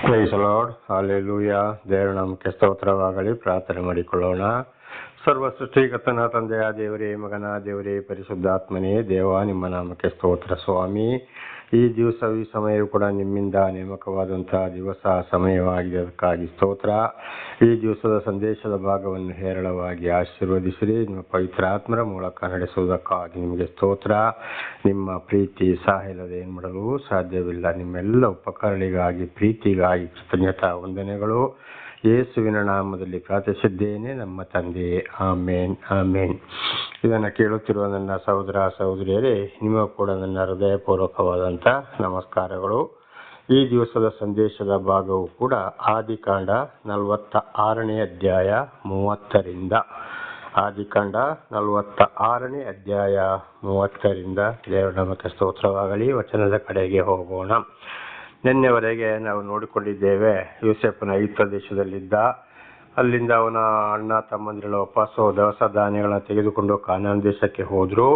Price lord, hallelujah. ದೇವರ ನಾಮಕ್ಕೆ ಸ್ತೋತ್ರವಾಗಲಿ. ಪ್ರಾರ್ಥನೆ ಮಾಡಿಕೊಳ್ಳೋಣ. ಸರ್ವ ಸೃಷ್ಟಿಕರ್ತನ ತಂದೆಯ ದೇವರೇ, ಮಗನ ದೇವರೇ, ಪರಿಶುದ್ಧಾತ್ಮನೇ, ದೇವ ನಿಮ್ಮ ನಾಮಕ್ಕೆ ಸ್ತೋತ್ರ ಸ್ವಾಮಿ. ಈ ದಿವಸ ಈ ಸಮಯವೂ ಕೂಡ ನಿಮ್ಮಿಂದ ನೇಮಕವಾದಂತಹ ದಿವಸ ಸಮಯವಾಗಿದೆ, ಅದಕ್ಕಾಗಿ ಸ್ತೋತ್ರ. ಈ ದಿವಸದ ಸಂದೇಶದ ಭಾಗವನ್ನು ಹೇರಳವಾಗಿ ಆಶೀರ್ವದಿಸಿರಿ. ನಿಮ್ಮ ಪವಿತ್ರ ಆತ್ಮರ ಮೂಲಕ ನಡೆಸುವುದಕ್ಕಾಗಿ ನಿಮಗೆ ಸ್ತೋತ್ರ. ನಿಮ್ಮ ಪ್ರೀತಿ ಸಹಾಯಲ್ಲದೆ ಏನು ಮಾಡಲು ಸಾಧ್ಯವಿಲ್ಲ. ನಿಮ್ಮೆಲ್ಲ ಉಪಕರಣಗಳಿಗಾಗಿ, ಪ್ರೀತಿಗಾಗಿ ಕೃತಜ್ಞತಾ ವಂದನೆಗಳು. ಯೇಸುವಿನ ನಾಮದಲ್ಲಿ ಪ್ರಾರ್ಥಿಸಿದ್ದೇನೆ ನಮ್ಮ ತಂದೆ, ಆಮೇನ್, ಆಮೇನ್. ಇದನ್ನು ಕೇಳುತ್ತಿರುವ ನನ್ನ ಸಹೋದರ ಸಹೋದರಿಯರೇ, ನಿಮಗೂ ಕೂಡ ನನ್ನ ಹೃದಯಪೂರ್ವಕವಾದಂಥ ನಮಸ್ಕಾರಗಳು. ಈ ದಿವಸದ ಸಂದೇಶದ ಭಾಗವು ಕೂಡ ಆದಿಕಾಂಡ 46ನೇ ಅಧ್ಯಾಯ 30ರಿಂದ ಆದಿಕಾಂಡ 46ನೇ ಅಧ್ಯಾಯ 30ರಿಂದ ದೇವರ ನಾಮಕ್ಕೆ ಸ್ತೋತ್ರವಾಗಲಿ. ವಚನದ ಕಡೆಗೆ ಹೋಗೋಣ. ನಿನ್ನೆವರೆಗೆ ನಾವು ನೋಡಿಕೊಂಡಿದ್ದೇವೆ, ಯೋಸೇಫನ ಐಗುಪ್ತ ದೇಶದಲ್ಲಿದ್ದ. ಅಲ್ಲಿಂದ ಅವನ ಅಣ್ಣ ತಮ್ಮಂದಿರ ವಾಪಸ್ಸು ದವಸ ಧಾನ್ಯಗಳನ್ನ ತೆಗೆದುಕೊಂಡು ಕಾನಾನ್ ದೇಶಕ್ಕೆ ಹೋದರು.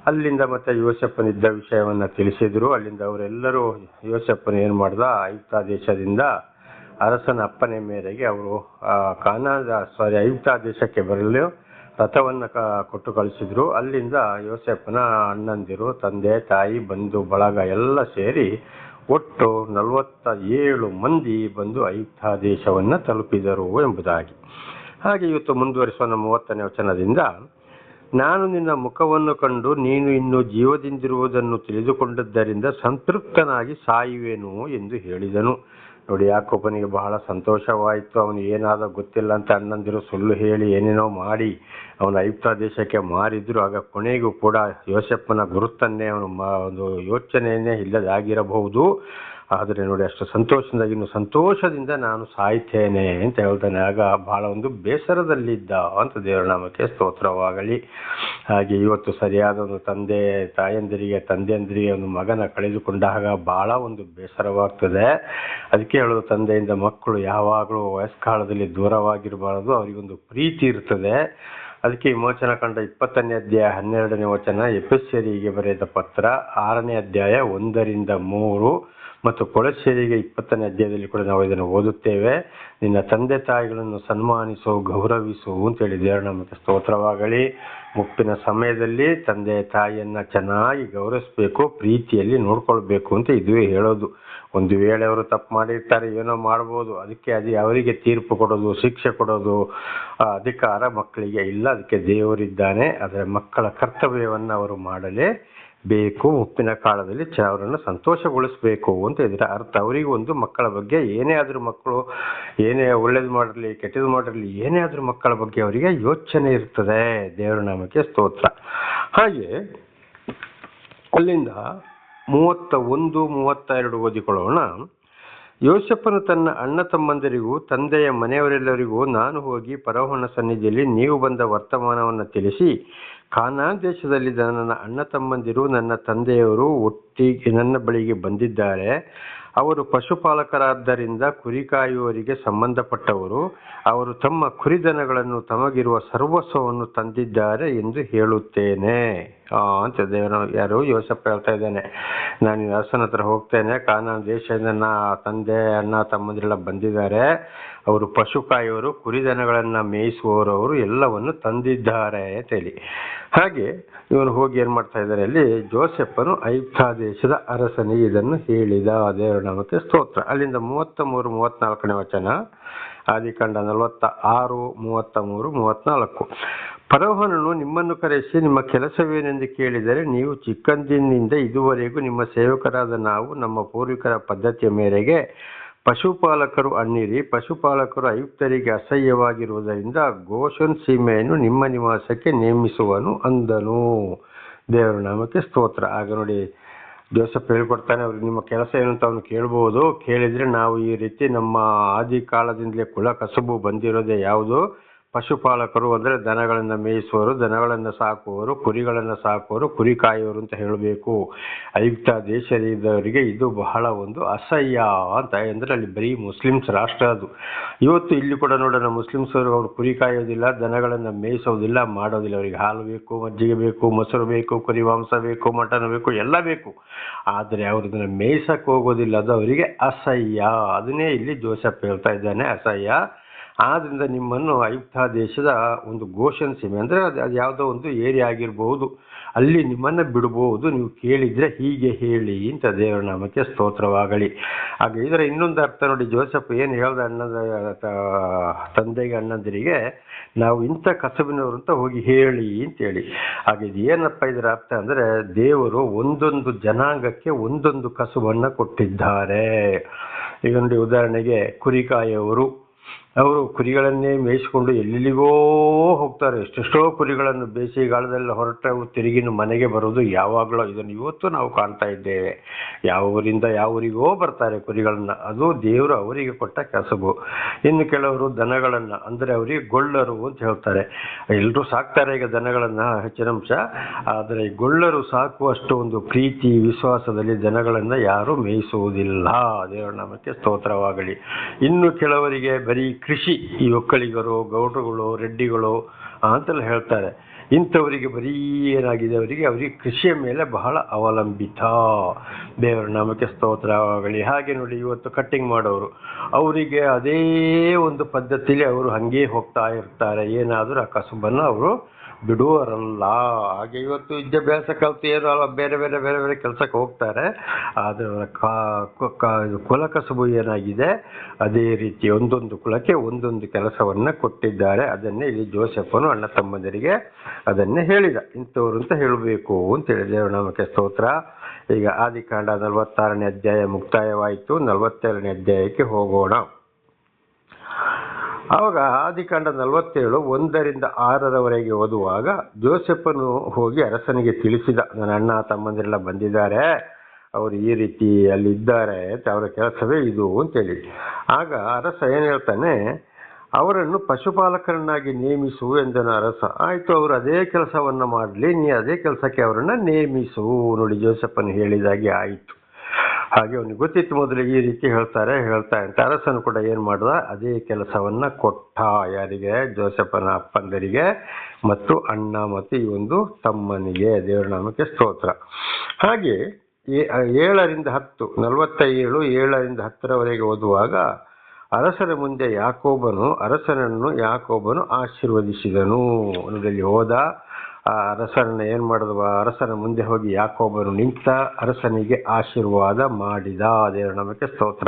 ಅಲ್ಲಿಂದ ಮತ್ತೆ ಯೋಸೇಫನಿದ್ದ ವಿಷಯವನ್ನು ತಿಳಿಸಿದರು. ಅಲ್ಲಿಂದ ಅವರೆಲ್ಲರೂ ಯೋಸೇಫನ ಏನು ಮಾಡ್ದ, ಐಗುಪ್ತ ಅರಸನ ಅಪ್ಪನೆ ಮೇರೆಗೆ ಅವರು ಐಗುಪ್ತ ದೇಶಕ್ಕೆ ಬರಲು ರಥವನ್ನು ಕೊಟ್ಟು ಕಳಿಸಿದ್ರು. ಅಲ್ಲಿಂದ ಯೋಸೇಫನ ಅಣ್ಣಂದಿರು, ತಂದೆ ತಾಯಿ, ಬಂಧು ಬಳಗ ಎಲ್ಲ ಸೇರಿ ಒಟ್ಟು 47 ಮಂದಿ ಬಂದು ಐಗುಪ್ತ ದೇಶವನ್ನು ತಲುಪಿದರು ಎಂಬುದಾಗಿ. ಹಾಗೆ ಇವತ್ತು ಮುಂದುವರಿಸೋಣ 30ನೇ ವಚನದಿಂದ. ನಾನು ನಿನ್ನ ಮುಖವನ್ನು ಕಂಡು ನೀನು ಇನ್ನೂ ಜೀವದಿಂದಿರುವುದನ್ನು ತಿಳಿದುಕೊಂಡದ್ದರಿಂದ ಸಂತೃಪ್ತನಾಗಿ ಸಾಯುವೆನು ಎಂದು ಹೇಳಿದನು. ನೋಡಿ, ಯಾಕೋಬನಿಗೆ ಬಹಳ ಸಂತೋಷವಾಯಿತು. ಅವನು ಏನಾದರೂ ಗೊತ್ತಿಲ್ಲ ಅಂತ ಅಣ್ಣಂದಿರು ಸುಳ್ಳು ಹೇಳಿ ಏನೇನೋ ಮಾಡಿ ಅವನ ಐಗುಪ್ತ ದೇಶಕ್ಕೆ ಮಾರಿದ್ರು. ಆಗ ಕೊನೆಗೂ ಕೂಡ ಯೋಸೇಫನ ಗುರುತನ್ನೇ ಅವನು ಒಂದು ಯೋಚನೆಯನ್ನೇ ಇಲ್ಲದಾಗಿರಬಹುದು. ಆದರೆ ನೋಡಿ, ಅಷ್ಟು ಸಂತೋಷದಿಂದ ಇನ್ನು ಸಂತೋಷದಿಂದ ನಾನು ಸಾಯ್ತೇನೆ ಅಂತ ಹೇಳ್ತಾನೆ. ಆಗ ಬಹಳ ಒಂದು ಬೇಸರದಲ್ಲಿದ್ದ ಅಂತ ದೇವರ ನಾಮಕ್ಕೆ ಸ್ತೋತ್ರವಾಗಲಿ. ಹಾಗೆ ಇವತ್ತು ಸರಿಯಾದ ಒಂದು ತಂದೆಯಂದಿರಿಗೆ ಒಂದು ಮಗನ ಕಳೆದುಕೊಂಡಾಗ ಬಹಳ ಒಂದು ಬೇಸರವಾಗ್ತದೆ. ಅದಕ್ಕೆ ಹೇಳೋದು, ತಂದೆಯಿಂದ ಮಕ್ಕಳು ಯಾವಾಗಲೂ ವಯಸ್ಕಾಲದಲ್ಲಿ ದೂರವಾಗಿರಬಾರದು, ಅವರಿಗೊಂದು ಪ್ರೀತಿ ಇರ್ತದೆ. ಅದಕ್ಕೆ ವಿಮೋಚನ ಕಂಡ 20ನೇ ಅಧ್ಯಾಯ 12ನೇ ವಚನ, ಎಫೆಸ್ಯರಿಗೆ ಬರೆದ ಪತ್ರ 6ನೇ ಅಧ್ಯಾಯ 1-3 ಮತ್ತು ಕೊಲೊಸ್ಸೆಯರಿಗೆ 20ನೇ ಅಧ್ಯಾಯದಲ್ಲಿ ಕೂಡ ನಾವು ಇದನ್ನು ಓದುತ್ತೇವೆ. ನಿನ್ನ ತಂದೆ ತಾಯಿಗಳನ್ನು ಸನ್ಮಾನಿಸು, ಗೌರವಿಸು ಅಂತೇಳಿ ದೇವರ ನಾಮಕ್ಕೆ ಸ್ತೋತ್ರವಾಗಲಿ. ಮುಪ್ಪಿನ ಸಮಯದಲ್ಲಿ ತಂದೆ ತಾಯಿಯನ್ನ ಚೆನ್ನಾಗಿ ಗೌರವಿಸಬೇಕು, ಪ್ರೀತಿಯಲ್ಲಿ ನೋಡ್ಕೊಳ್ಬೇಕು ಅಂತ ಇದುವೇ ಹೇಳೋದು. ಒಂದು ವೇಳೆ ಅವರು ತಪ್ಪು ಮಾಡಿರ್ತಾರೆ, ಏನೋ ಮಾಡ್ಬೋದು, ಅದಕ್ಕೆ ಅವರಿಗೆ ತೀರ್ಪು ಕೊಡೋದು, ಶಿಕ್ಷೆ ಕೊಡೋದು ಅಧಿಕಾರ ಮಕ್ಕಳಿಗೆ ಇಲ್ಲ. ಅದಕ್ಕೆ ದೇವರಿದ್ದಾನೆ. ಆದರೆ ಮಕ್ಕಳ ಕರ್ತವ್ಯವನ್ನು ಅವರು ಮಾಡಲೇ ಬೇಕು. ಮುಪ್ಪಿನ ಕಾಲದಲ್ಲಿ ಅವರನ್ನು ಸಂತೋಷಗೊಳಿಸಬೇಕು ಅಂತ ಇದರ ಅರ್ಥ. ಅವರಿಗೂ ಒಂದು ಮಕ್ಕಳ ಬಗ್ಗೆ ಏನೇ ಆದರೂ, ಮಕ್ಕಳು ಏನೇ ಒಳ್ಳೇದು ಮಾಡಿರಲಿ ಕೆಟ್ಟದ್ದು ಮಾಡಿರಲಿ, ಏನೇ ಆದರೂ ಮಕ್ಕಳ ಬಗ್ಗೆ ಅವರಿಗೆ ಯೋಚನೆ ಇರ್ತದೆ. ದೇವರ ನಾಮಕ್ಕೆ ಸ್ತೋತ್ರ. ಹಾಗೆ ಅಲ್ಲಿಂದ 31-32 ಓದಿಕೊಳ್ಳೋಣ. ಯೋಸೇಫನು ತನ್ನ ಅಣ್ಣ ತಮ್ಮಂದರಿಗೂ ತಂದೆಯ ಮನೆಯವರೆಲ್ಲರಿಗೂ, ನಾನು ಹೋಗಿ ಫರೋಹನ ಸನ್ನಿಧಿಯಲ್ಲಿ ನೀವು ಬಂದ ವರ್ತಮಾನವನ್ನು ತಿಳಿಸಿ, ಕಾನಾನ್ ದೇಶದಲ್ಲಿದ್ದ ನನ್ನ ಅಣ್ಣ ತಮ್ಮಂದಿರು ನನ್ನ ತಂದೆಯವರು ಒಟ್ಟಿಗೆ ನನ್ನ ಬಳಿಗೆ ಬಂದಿದ್ದಾರೆ. ಅವರು ಪಶುಪಾಲಕರಾದ್ದರಿಂದ ಕುರಿ ಕಾಯುವವರಿಗೆ ಸಂಬಂಧಪಟ್ಟವರು. ಅವರು ತಮ್ಮ ಕುರಿದನಗಳನ್ನು ತಮಗಿರುವ ಸರ್ವಸ್ವವನ್ನು ತಂದಿದ್ದಾರೆ ಎಂದು ಹೇಳುತ್ತೇನೆ ಅಂತ ಯಾರು ಯೋಸೇಫ ಹೇಳ್ತಾ ಇದ್ದಾನೆ. ನಾನು ಅರಸನ ಹತ್ರ ಹೋಗ್ತೇನೆ, ಕಾನಾನ್ ದೇಶದಿಂದ ನನ್ನ ತಂದೆ ಅಣ್ಣ ತಮ್ಮಂದಿರೆಲ್ಲ ಬಂದಿದ್ದಾರೆ, ಅವರು ಪಶು ಕಾಯುವವರು, ಕುರಿದನಗಳನ್ನು ಮೇಯಿಸುವವರು, ಅವರು ಎಲ್ಲವನ್ನು ತಂದಿದ್ದಾರೆ ಅಂತ ಹೇಳಿ. ಹಾಗೆ ಇವನು ಹೋಗಿ ಏನ್ ಮಾಡ್ತಾ ಇದ್ದಾರೆ, ಅಲ್ಲಿ ಜೋಸೆಫನು ಐಗುಪ್ತ ದೇಶದ ಅರಸನಿಗೆ ಇದನ್ನು ಹೇಳಿದ. ದೇವರ ನಾಮಕ್ಕೆ ಸ್ತೋತ್ರ. ಅಲ್ಲಿಂದ 33-34ನೇ ವಚನ, ಆದಿಕಾಂಡ 46, 33, 34. ಫರೋಹನನು ನಿಮ್ಮನ್ನು ಕರೆಸಿ ನಿಮ್ಮ ಕೆಲಸವೇನೆಂದು ಕೇಳಿದರೆ, ನೀವು ಚಿಕ್ಕಂದಿನಿಂದ ಇದುವರೆಗೂ ನಿಮ್ಮ ಸೇವಕರಾದ ನಾವು ನಮ್ಮ ಪೂರ್ವಿಕರ ಪದ್ಧತಿಯ ಮೇರೆಗೆ ಪಶುಪಾಲಕರು ಅನ್ನಿರಿ. ಪಶುಪಾಲಕರು ಐಗುಪ್ತರಿಗೆ ಅಸಹ್ಯವಾಗಿರುವುದರಿಂದ ಗೋಷನ್ ಸೀಮೆಯನ್ನು ನಿಮ್ಮ ನಿವಾಸಕ್ಕೆ ನೇಮಿಸುವನು ಅಂದನು. ದೇವರ ನಾಮಕ್ಕೆ ಸ್ತೋತ್ರ. ಆಗ ನೋಡಿ, ಜೋಸೆಫ್ ಹೇಳ್ಕೊಡ್ತಾನೆ, ಅವ್ರಿಗೆ ನಿಮ್ಮ ಕೆಲಸ ಏನು ಅಂತ ಅವನು ಕೇಳ್ಬೋದು. ಕೇಳಿದ್ರೆ ನಾವು ಈ ರೀತಿ ನಮ್ಮ ಆದಿ ಕಾಲದಿಂದಲೇ ಕುಲ ಕಸುಬು ಬಂದಿರೋದೇ ಯಾವುದು, ಪಶುಪಾಲಕರು ಅಂದರೆ ದನಗಳನ್ನು ಮೇಯಿಸುವವರು, ದನಗಳನ್ನು ಸಾಕುವವರು, ಕುರಿಗಳನ್ನು ಸಾಕುವವರು, ಕುರಿ ಕಾಯುವವರು ಅಂತ ಹೇಳಬೇಕು. ಐಗುಪ್ತ ದೇಶದವರಿಗೆ ಇದು ಬಹಳ ಒಂದು ಅಸಹ್ಯ ಅಂತ, ಅಂದರೆ ಅಲ್ಲಿ ಬರೀ ಮುಸ್ಲಿಮ್ಸ್ ರಾಷ್ಟ್ರ ಅದು. ಇವತ್ತು ಇಲ್ಲಿ ಕೂಡ ನೋಡೋಣ, ಮುಸ್ಲಿಮ್ಸ್ ಅವರು ಕುರಿ ಕಾಯೋದಿಲ್ಲ, ದನಗಳನ್ನು ಮೇಯಿಸೋದಿಲ್ಲ, ಮಾಡೋದಿಲ್ಲ. ಅವರಿಗೆ ಹಾಲು ಬೇಕು, ಮಜ್ಜಿಗೆ ಬೇಕು, ಮೊಸರು ಬೇಕು, ಕುರಿ ಮಾಂಸ ಬೇಕು, ಮಟನ್ ಬೇಕು, ಎಲ್ಲ ಬೇಕು. ಆದರೆ ಅವ್ರದನ್ನ ಮೇಯಿಸಕ್ಕೆ ಹೋಗೋದಿಲ್ಲ, ಅದು ಅವರಿಗೆ ಅಸಹ್ಯ. ಅದನ್ನೇ ಇಲ್ಲಿ ಜೋಸೆಫ್ ಹೇಳ್ತಾ ಇದ್ದಾನೆ, ಅಸಹ್ಯ. ಆದ್ರಿಂದ ನಿಮ್ಮನ್ನು ಐಗುಪ್ತ ದೇಶದ ಒಂದು ಗೋಷನ್ ಸೀಮೆ ಅಂದರೆ ಅದು ಯಾವುದೋ ಒಂದು ಏರಿಯಾ ಆಗಿರ್ಬೋದು, ಅಲ್ಲಿ ನಿಮ್ಮನ್ನು ಬಿಡಬಹುದು, ನೀವು ಕೇಳಿದ್ರೆ ಹೀಗೆ ಹೇಳಿ ಅಂತ. ದೇವರ ನಾಮಕ್ಕೆ ಸ್ತೋತ್ರವಾಗಲಿ. ಹಾಗೆ ಇದರ ಇನ್ನೊಂದು ಅರ್ಥ ನೋಡಿ, ಜೋಸೆಫ್ ಏನು ಹೇಳ್ದ ತಂದೆಗೆ ಅಣ್ಣಂದಿರಿಗೆ, ನಾವು ಇಂಥ ಕಸಬಿನವರು ಅಂತ ಹೋಗಿ ಹೇಳಿ ಅಂತೇಳಿ. ಹಾಗೆ ಇದು ಏನಪ್ಪ ಇದರ ಅರ್ಥ ಅಂದರೆ, ದೇವರು ಒಂದೊಂದು ಜನಾಂಗಕ್ಕೆ ಒಂದೊಂದು ಕಸುಬನ್ನು ಕೊಟ್ಟಿದ್ದಾರೆ. ಈಗ ನೋಡಿ, ಉದಾಹರಣೆಗೆ ಕುರಿಕಾಯವರು, ಅವರು ಕುರಿಗಳನ್ನೇ ಮೇಯಿಸಿಕೊಂಡು ಎಲ್ಲೆಲ್ಲಿಗೋ ಹೋಗ್ತಾರೆ. ಎಷ್ಟೆಷ್ಟೋ ಕುರಿಗಳನ್ನು ಬೇಸಿಗೆಗಾಲದಲ್ಲಿ ಹೊರಟು ತಿರುಗಿನ ಮನೆಗೆ ಬರೋದು ಯಾವಾಗಲೂ, ಇದನ್ನು ಇವತ್ತು ನಾವು ಕಾಣ್ತಾ ಇದ್ದೇವೆ. ಯಾವ ಊರಿಂದ ಯಾವ ಊರಿಗೋ ಬರ್ತಾರೆ ಕುರಿಗಳನ್ನು, ಅದು ದೇವರು ಅವರಿಗೆ ಕೊಟ್ಟ ಕಸಬು. ಇನ್ನು ಕೆಲವರು ದನಗಳನ್ನು, ಅಂದರೆ ಅವರಿಗೆ ಗೊಳ್ಳರು ಅಂತ ಹೇಳ್ತಾರೆ. ಎಲ್ಲರೂ ಸಾಕ್ತಾರೆ ಈಗ ದನಗಳನ್ನು ಹೆಚ್ಚಿನಂಶ, ಆದರೆ ಗೊಳ್ಳರು ಸಾಕುವಷ್ಟು ಒಂದು ಪ್ರೀತಿ ವಿಶ್ವಾಸದಲ್ಲಿ ದನಗಳನ್ನು ಯಾರೂ ಮೇಯಿಸುವುದಿಲ್ಲ. ದೇವರ ನಾಮಕ್ಕೆ ಸ್ತೋತ್ರವಾಗಲಿ. ಇನ್ನು ಕೆಲವರಿಗೆ ಬರೀ ಕೃಷಿ, ಈ ಒಕ್ಕಲಿಗರು, ಗೌಡರುಗಳು, ರೆಡ್ಡಿಗಳು ಅಂತೆಲ್ಲ ಹೇಳ್ತಾರೆ. ಇಂಥವರಿಗೆ ಬರೀ ಏನಾಗಿದೆ, ಅವರಿಗೆ ಕೃಷಿಯ ಮೇಲೆ ಬಹಳ ಅವಲಂಬಿತ. ದೇವರ ನಾಮಕ್ಕೆ ಸ್ತೋತ್ರವಾಗಲಿ. ಹಾಗೆ ನೋಡಿ, ಇವತ್ತು ಕಟ್ಟಿಂಗ್ ಮಾಡೋರು, ಅವರಿಗೆ ಅದೇ ಒಂದು ಪದ್ಧತಿಯಲ್ಲಿ ಅವರು ಹಾಗೇ ಹೋಗ್ತಾ ಇರ್ತಾರೆ. ಏನಾದರೂ ಆ ಕಸುಬನ್ನು ಅವರು ಬಿಡುವರಲ್ಲ. ಹಾಗೆ ಇವತ್ತು ವಿದ್ಯಾಭ್ಯಾಸ ಕಲಿತು ಏನೋ ಬೇರೆ ಬೇರೆ ಬೇರೆ ಬೇರೆ ಕೆಲಸಕ್ಕೆ ಹೋಗ್ತಾರೆ. ಆದರೆ ಕುಲ ಕಸುಬು ಏನಾಗಿದೆ, ಅದೇ ರೀತಿ ಒಂದೊಂದು ಕುಲಕ್ಕೆ ಒಂದೊಂದು ಕೆಲಸವನ್ನು ಕೊಟ್ಟಿದ್ದಾರೆ. ಅದನ್ನೇ ಇಲ್ಲಿ ಜೋಸೆಫನು ಅಣ್ಣ ತಮ್ಮಂದರಿಗೆ ಅದನ್ನೇ ಹೇಳಿದ, ಇಂಥವ್ರು ಅಂತ ಹೇಳಬೇಕು ಅಂತೇಳಿ. ದೇವರ ನಾಮಕ್ಕೆ ಸ್ತೋತ್ರ. ಈಗ ಆದಿಕಾಂಡ 46ನೇ ಅಧ್ಯಾಯ ಮುಕ್ತಾಯವಾಯಿತು. 47ನೇ ಅಧ್ಯಾಯಕ್ಕೆ ಹೋಗೋಣ. ಆವಾಗ ಆದಿಕಾಂಡ 47 1ರಿಂದ 6ರವರೆಗೆ ಓದುವಾಗ, ಜೋಸೆಫನು ಹೋಗಿ ಅರಸನಿಗೆ ತಿಳಿಸಿದ, ನನ್ನ ಅಣ್ಣ ತಮ್ಮಂದಿರೆಲ್ಲ ಬಂದಿದ್ದಾರೆ, ಅವರು ಈ ರೀತಿ ಅಲ್ಲಿದ್ದಾರೆ, ಅವರ ಕೆಲಸವೇ ಇದು ಅಂತೇಳಿ. ಆಗ ಅರಸ ಏನು ಹೇಳ್ತಾನೆ, ಅವರನ್ನು ಪಶುಪಾಲಕರನ್ನಾಗಿ ನೇಮಿಸು ಎಂದನು ಅರಸ. ಆಯಿತು, ಅವರು ಅದೇ ಕೆಲಸವನ್ನು ಮಾಡಲಿ, ನೀ ಅದೇ ಕೆಲಸಕ್ಕೆ ಅವರನ್ನು ನೇಮಿಸು. ನೋಡಿ, ಜೋಸೆಫನು ಹೇಳಿದಾಗೆ ಆಯಿತು. ಹಾಗೆ ಅವನಿಗೆ ಗೊತ್ತಿತ್ತು ಮೊದಲು ಈ ರೀತಿ ಹೇಳ್ತಾ ಅಂತ. ಅರಸನು ಕೂಡ ಏನು ಮಾಡ್ದ, ಅದೇ ಕೆಲಸವನ್ನ ಕೊಟ್ಟ. ಯಾರಿಗೆ? ಜೋಸೆಫನ ಅಪ್ಪಂದರಿಗೆ ಮತ್ತು ಅಣ್ಣ ಮತ್ತು ಈ ಒಂದು ತಮ್ಮನಿಗೆ. ದೇವರ ನಾಮಕ್ಕೆ ಸ್ತೋತ್ರ. ಹಾಗೆ 7ರಿಂದ 10, 47, 7ರಿಂದ 10ರವರೆಗೆ ಓದುವಾಗ, ಅರಸನ ಮುಂದೆ ಯಾಕೋಬನು ಆಶೀರ್ವದಿಸಿದನು. ಅನ್ನೋದಲ್ಲಿ ಹೋದ ಆ ಅರಸರನ್ನ ಏನು ಮಾಡಿದವ, ಅರಸನ ಮುಂದೆ ಹೋಗಿ ಯಾಕೋಬನು ನಿಂತ ಅರಸನಿಗೆ ಆಶೀರ್ವಾದ ಮಾಡಿದ. ದೇವರ ನಾಮಕ್ಕೆ ಸ್ತೋತ್ರ.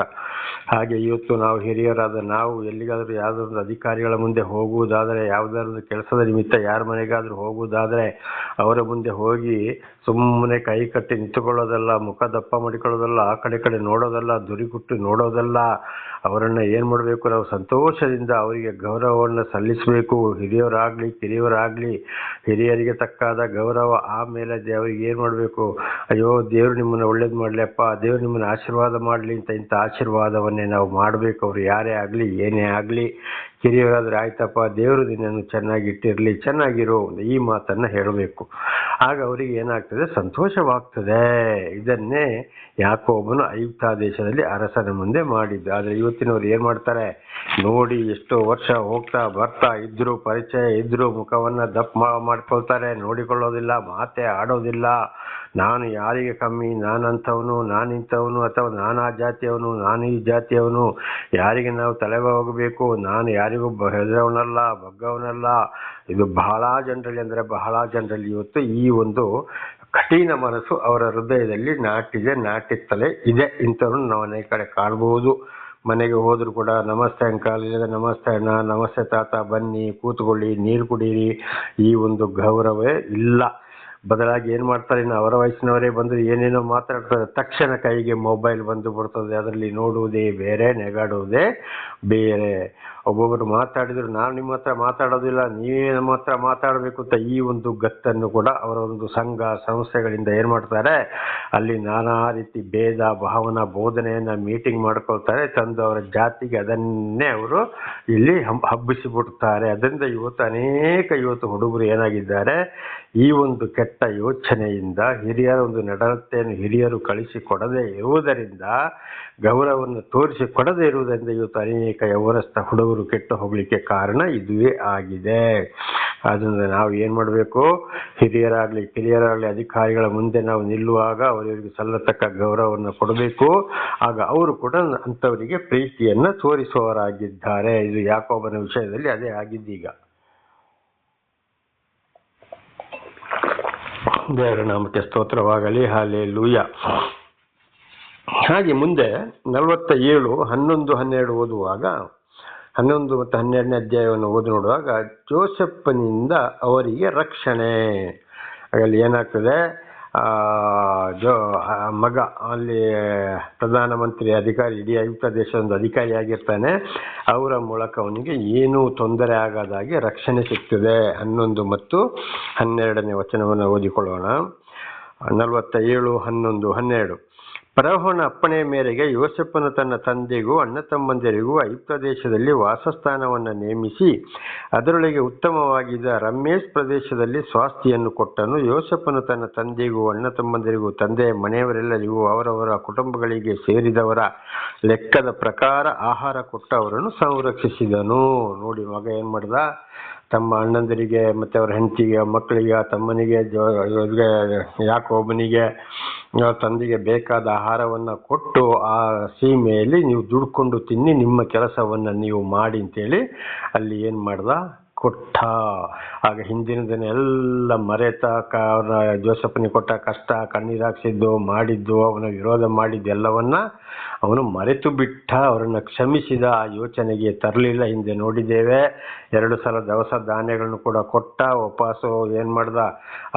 ಹಾಗೆ ಇವತ್ತು ನಾವು ಹಿರಿಯರಾದ ನಾವು ಎಲ್ಲಿಗಾದರೂ ಯಾವುದಾದ್ರು ಅಧಿಕಾರಿಗಳ ಮುಂದೆ ಹೋಗುವುದಾದರೆ, ಯಾವುದಾದ್ರು ಕೆಲಸದ ನಿಮಿತ್ತ ಯಾರ ಮನೆಗಾದರೂ ಹೋಗುವುದಾದರೆ, ಅವರ ಮುಂದೆ ಹೋಗಿ ಸುಮ್ಮನೆ ಕೈ ಕಟ್ಟಿ ನಿಂತುಕೊಳ್ಳೋದಲ್ಲ, ಮುಖ ದಪ್ಪ ಮಾಡಿಕೊಳ್ಳೋದಲ್ಲ, ಆ ಕಡೆ ನೋಡೋದಲ್ಲ, ದುರಿಗುಟ್ಟು ನೋಡೋದಲ್ಲ. ಅವರನ್ನು ಏನು ಮಾಡಬೇಕು, ನಾವು ಸಂತೋಷದಿಂದ ಅವರಿಗೆ ಗೌರವವನ್ನು ಸಲ್ಲಿಸಬೇಕು. ಹಿರಿಯವರಾಗಲಿ ಕಿರಿಯವರಾಗಲಿ ಹಿರಿಯರಿಗೆ ತಕ್ಕಾದ ಗೌರವ. ಆಮೇಲೆ ಅವ್ರಿಗೆ ಏನು ಮಾಡಬೇಕು, ಅಯ್ಯೋ ದೇವರು ನಿಮ್ಮನ್ನು ಒಳ್ಳೇದು ಮಾಡಲಿ ಅಪ್ಪ, ದೇವರು ನಿಮ್ಮನ್ನು ಆಶೀರ್ವಾದ ಮಾಡಲಿ ಅಂತ ಇಂಥ ಆಶೀರ್ವಾದವನ್ನೇ ನಾವು ಮಾಡಬೇಕು. ಅವರು ಯಾರೇ ಆಗಲಿ ಏನೇ ಆಗಲಿ. ಕಿರಿಯರಾದರೆ ಆಯ್ತಪ್ಪ, ದೇವರು ನಿನ್ನನ್ನು ಚೆನ್ನಾಗಿಟ್ಟಿರಲಿ, ಚೆನ್ನಾಗಿರೋ, ಈ ಮಾತನ್ನು ಹೇಳಬೇಕು. ಆಗ ಅವರಿಗೆ ಏನಾಗ್ತದೆ, ಸಂತೋಷವಾಗ್ತದೆ. ಇದನ್ನೇ ಯಾಕೋಬನು ಐಗುಪ್ತ ದೇಶದಲ್ಲಿ ಅರಸನ ಮುಂದೆ ಮಾಡಿದ್ದು. ಆದರೆ ಇವತ್ತಿನವ್ರು ಏನು ಮಾಡ್ತಾರೆ ನೋಡಿ, ಎಷ್ಟೋ ವರ್ಷ ಹೋಗ್ತಾ ಬರ್ತಾ ಇದ್ರು, ಪರಿಚಯ ಇದ್ರು, ಮುಖವನ್ನು ದಪ್ಪ ಮಾಡ್ಕೊಳ್ತಾರೆ, ನೋಡಿಕೊಳ್ಳೋದಿಲ್ಲ, ಮಾತೇ ಆಡೋದಿಲ್ಲ. ನಾನು ಯಾರಿಗೆ ಕಮ್ಮಿ, ನಾನಂಥವನು, ನಾನಿಂಥವನು, ಅಥವಾ ನಾನು ಆ ಜಾತಿಯವನು, ನಾನು ಈ ಜಾತಿಯವನು, ಯಾರಿಗೆ ನಾವು ತಲೆ ಹೋಗಬೇಕು, ನಾನು ಯಾರಿಗೂ ಹೆದರವನಲ್ಲ, ಬಗ್ಗವನಲ್ಲ. ಇದು ಬಹಳ ಜನರಲ್ಲಿ, ಅಂದರೆ ಬಹಳ ಜನರಲ್ಲಿ ಇವತ್ತು ಈ ಒಂದು ಕಠಿಣ ಮನಸ್ಸು ಅವರ ಹೃದಯದಲ್ಲಿ ನಾಟಿತ್ತಲೇ ಇದೆ. ಇಂಥವ್ರನ್ನ ನಾವು ಅನೇಕ ಕಡೆ ಕಾಣಬಹುದು. ಮನೆಗೆ ಹೋದ್ರು ಕೂಡ ನಮಸ್ತೆ ಅಂಕಲ್, ಇಲ್ಲ ನಮಸ್ತೆ ಅಣ್ಣ, ನಮಸ್ತೆ ತಾತ, ಬನ್ನಿ ಕೂತ್ಕೊಳ್ಳಿ, ನೀರು ಕುಡೀರಿ, ಈ ಒಂದು ಗೌರವವೇ ಇಲ್ಲ. ಬದಲಾಗಿ ಏನು ಮಾಡ್ತಾರೆ, ಇನ್ನು ಅವರ ವಯಸ್ಸಿನವರೇ ಬಂದು ಏನೇನೋ ಮಾತಾಡ್ತಾರೆ, ತಕ್ಷಣ ಕೈಗೆ ಮೊಬೈಲ್ ಬಂದು ಬಿಡ್ತದೆ, ಅದರಲ್ಲಿ ನೋಡುವುದೇ ಬೇರೆ, ನೆಗಾಡುವುದೇ ಬೇರೆ. ಒಬ್ಬೊಬ್ಬರು ಮಾತಾಡಿದ್ರು ನಾನು ನಿಮ್ಮ ಹತ್ರ ಮಾತಾಡೋದಿಲ್ಲ, ನೀವೇ ನಮ್ಮ ಹತ್ರ ಮಾತಾಡಬೇಕು ಅಂತ ಈ ಒಂದು ಗತ್ತನ್ನು ಕೂಡ ಅವರ ಒಂದು ಸಂಘ ಸಂಸ್ಥೆಗಳಿಂದ ಏನು ಮಾಡ್ತಾರೆ, ಅಲ್ಲಿ ನಾನಾ ರೀತಿ ಭೇದ ಭಾವನಾ ಬೋಧನೆಯನ್ನ ಮೀಟಿಂಗ್ ಮಾಡ್ಕೊಳ್ತಾರೆ, ತಂದು ಅವರ ಜಾತಿಗೆ ಅದನ್ನೇ ಅವರು ಇಲ್ಲಿ ಹಬ್ಬಿಸಿಬಿಡ್ತಾರೆ. ಅದರಿಂದ ಇವತ್ತು ಹುಡುಗರು ಏನಾಗಿದ್ದಾರೆ, ಈ ಒಂದು ಕೆಟ್ಟ ಯೋಚನೆಯಿಂದ ಹಿರಿಯರ ಒಂದು ನಡತೆಯನ್ನು ಹಿರಿಯರು ಕಳಿಸಿಕೊಡದೇ ಇರುವುದರಿಂದ, ಗೌರವವನ್ನು ತೋರಿಸಿಕೊಡದೇ ಇರುವುದರಿಂದ ಇವತ್ತು ಅನೇಕ ಯೌವನಸ್ಥ ಹುಡುಗರು ಕೆಟ್ಟು ಹೋಗ್ಲಿಕ್ಕೆ ಕಾರಣ ಇದುವೇ ಆಗಿದೆ. ಅದರಿಂದ ನಾವು ಏನು ಮಾಡಬೇಕು, ಹಿರಿಯರಾಗಲಿ ಕಿರಿಯರಾಗಲಿ ಅಧಿಕಾರಿಗಳ ಮುಂದೆ ನಾವು ನಿಲ್ಲುವಾಗ ಅವರಿಗೆ ಸಲ್ಲತಕ್ಕ ಗೌರವವನ್ನು ಕೊಡಬೇಕು. ಆಗ ಅವರು ಕೂಡ ಅಂಥವರಿಗೆ ಪ್ರೀತಿಯನ್ನು ತೋರಿಸುವವರಾಗಿದ್ದಾರೆ. ಇದು ಯಾಕೋಬನ ವಿಷಯದಲ್ಲಿ ಅದೇ ಆಗಿದ್ದೀಗ. ದೇವರ ನಾಮಕ್ಕೆ ಸ್ತೋತ್ರವಾಗಲಿ. ಹಲ್ಲೆಲೂಯಾ. ಹಾಗೆ ಮುಂದೆ 47, 11, 12 ಓದುವಾಗ, 11 ಮತ್ತು 12ನೇ ಅಧ್ಯಾಯವನ್ನು ಓದಿ ನೋಡುವಾಗ ಜೋಸೆಫನಿಂದ ಅವರಿಗೆ ರಕ್ಷಣೆ. ಅಲ್ಲಿ ಏನಾಗ್ತದೆ, ಮಗ ಅಲ್ಲಿ ಪ್ರಧಾನಮಂತ್ರಿ ಅಧಿಕಾರಿ, ಇಡೀ ಐಗುಪ್ತ ದೇಶದ ಒಂದು ಅಧಿಕಾರಿಯಾಗಿರ್ತಾನೆ. ಅವರ ಮೂಲಕ ಅವನಿಗೆ ಏನೂ ತೊಂದರೆ ಆಗದಾಗಿ ರಕ್ಷಣೆ ಸಿಗ್ತದೆ. 11 ಮತ್ತು 12ನೇ ವಚನವನ್ನು ಓದಿಕೊಳ್ಳೋಣ. 47, 11, 12. ಫರೋಹನ ಅಪ್ಪಣೆಯ ಮೇರೆಗೆ ಯೋಸೇಫನು ತನ್ನ ತಂದೆಗೂ ಅಣ್ಣ ತಮ್ಮಂದಿರಿಗೂ ಐಗುಪ್ತ ದೇಶದಲ್ಲಿ ವಾಸಸ್ಥಾನವನ್ನು ನೇಮಿಸಿ ಅದರೊಳಗೆ ಉತ್ತಮವಾಗಿದ್ದ ರಮೇಶ್ ಪ್ರದೇಶದಲ್ಲಿ ಸ್ವಾಸ್ತಿಯನ್ನು ಕೊಟ್ಟನು. ಯೋಸೇಫನು ತನ್ನ ತಂದೆಗೂ ಅಣ್ಣ ತಮ್ಮಂದಿರಿಗೂ ತಂದೆಯ ಮನೆಯವರೆಲ್ಲರಿಗೂ ಅವರವರ ಕುಟುಂಬಗಳಿಗೆ ಸೇರಿದವರ ಲೆಕ್ಕದ ಪ್ರಕಾರ ಆಹಾರ ಕೊಟ್ಟು ಅವರನ್ನು ಸಂರಕ್ಷಿಸಿದನು. ನೋಡಿ, ಮಗ ಏನು ಮಾಡ್ದ, ತಮ್ಮ ಅಣ್ಣಂದರಿಗೆ ಮತ್ತು ಅವರ ಹೆಂಡತಿಗೆ, ಮಕ್ಕಳಿಗೆ, ತಮ್ಮನಿಗೆ, ಯಾಕೋಬನಿಗೆ, ತಂದೆಗೆ ಬೇಕಾದ ಆಹಾರವನ್ನು ಕೊಟ್ಟು ಆ ಸೀಮೆಯಲ್ಲಿ ನೀವು ದುಡ್ಕೊಂಡು ತಿನ್ನಿ, ನಿಮ್ಮ ಕೆಲಸವನ್ನು ನೀವು ಮಾಡಿ ಅಂತೇಳಿ ಅಲ್ಲಿ ಏನು ಮಾಡ್ದ, ಕೊಟ್ಟ. ಆಗ ಹಿಂದಿನ ದಿನ ಎಲ್ಲ ಮರೆತ, ಅವನ ಜೋಸೆಫನಿಗೆ ಕೊಟ್ಟ ಕಷ್ಟ, ಕಣ್ಣೀರಾಕ್ಸಿದ್ದು, ಮಾಡಿದ್ದು, ಅವನ ವಿರೋಧ ಮಾಡಿದ್ದು ಎಲ್ಲವನ್ನ ಅವನು ಮರೆತು ಬಿಟ್ಟ. ಅವರನ್ನು ಕ್ಷಮಿಸಿದ. ಆ ಯೋಚನೆಗೆ ತರಲಿಲ್ಲ. ಹಿಂದೆ ನೋಡಿದ್ದೇವೆ, 2 ಸಲ ದವಸ ಧಾನ್ಯಗಳನ್ನು ಕೂಡ ಕೊಟ್ಟ. ವಾಪಸ್ಸು ಏನು ಮಾಡ್ದ,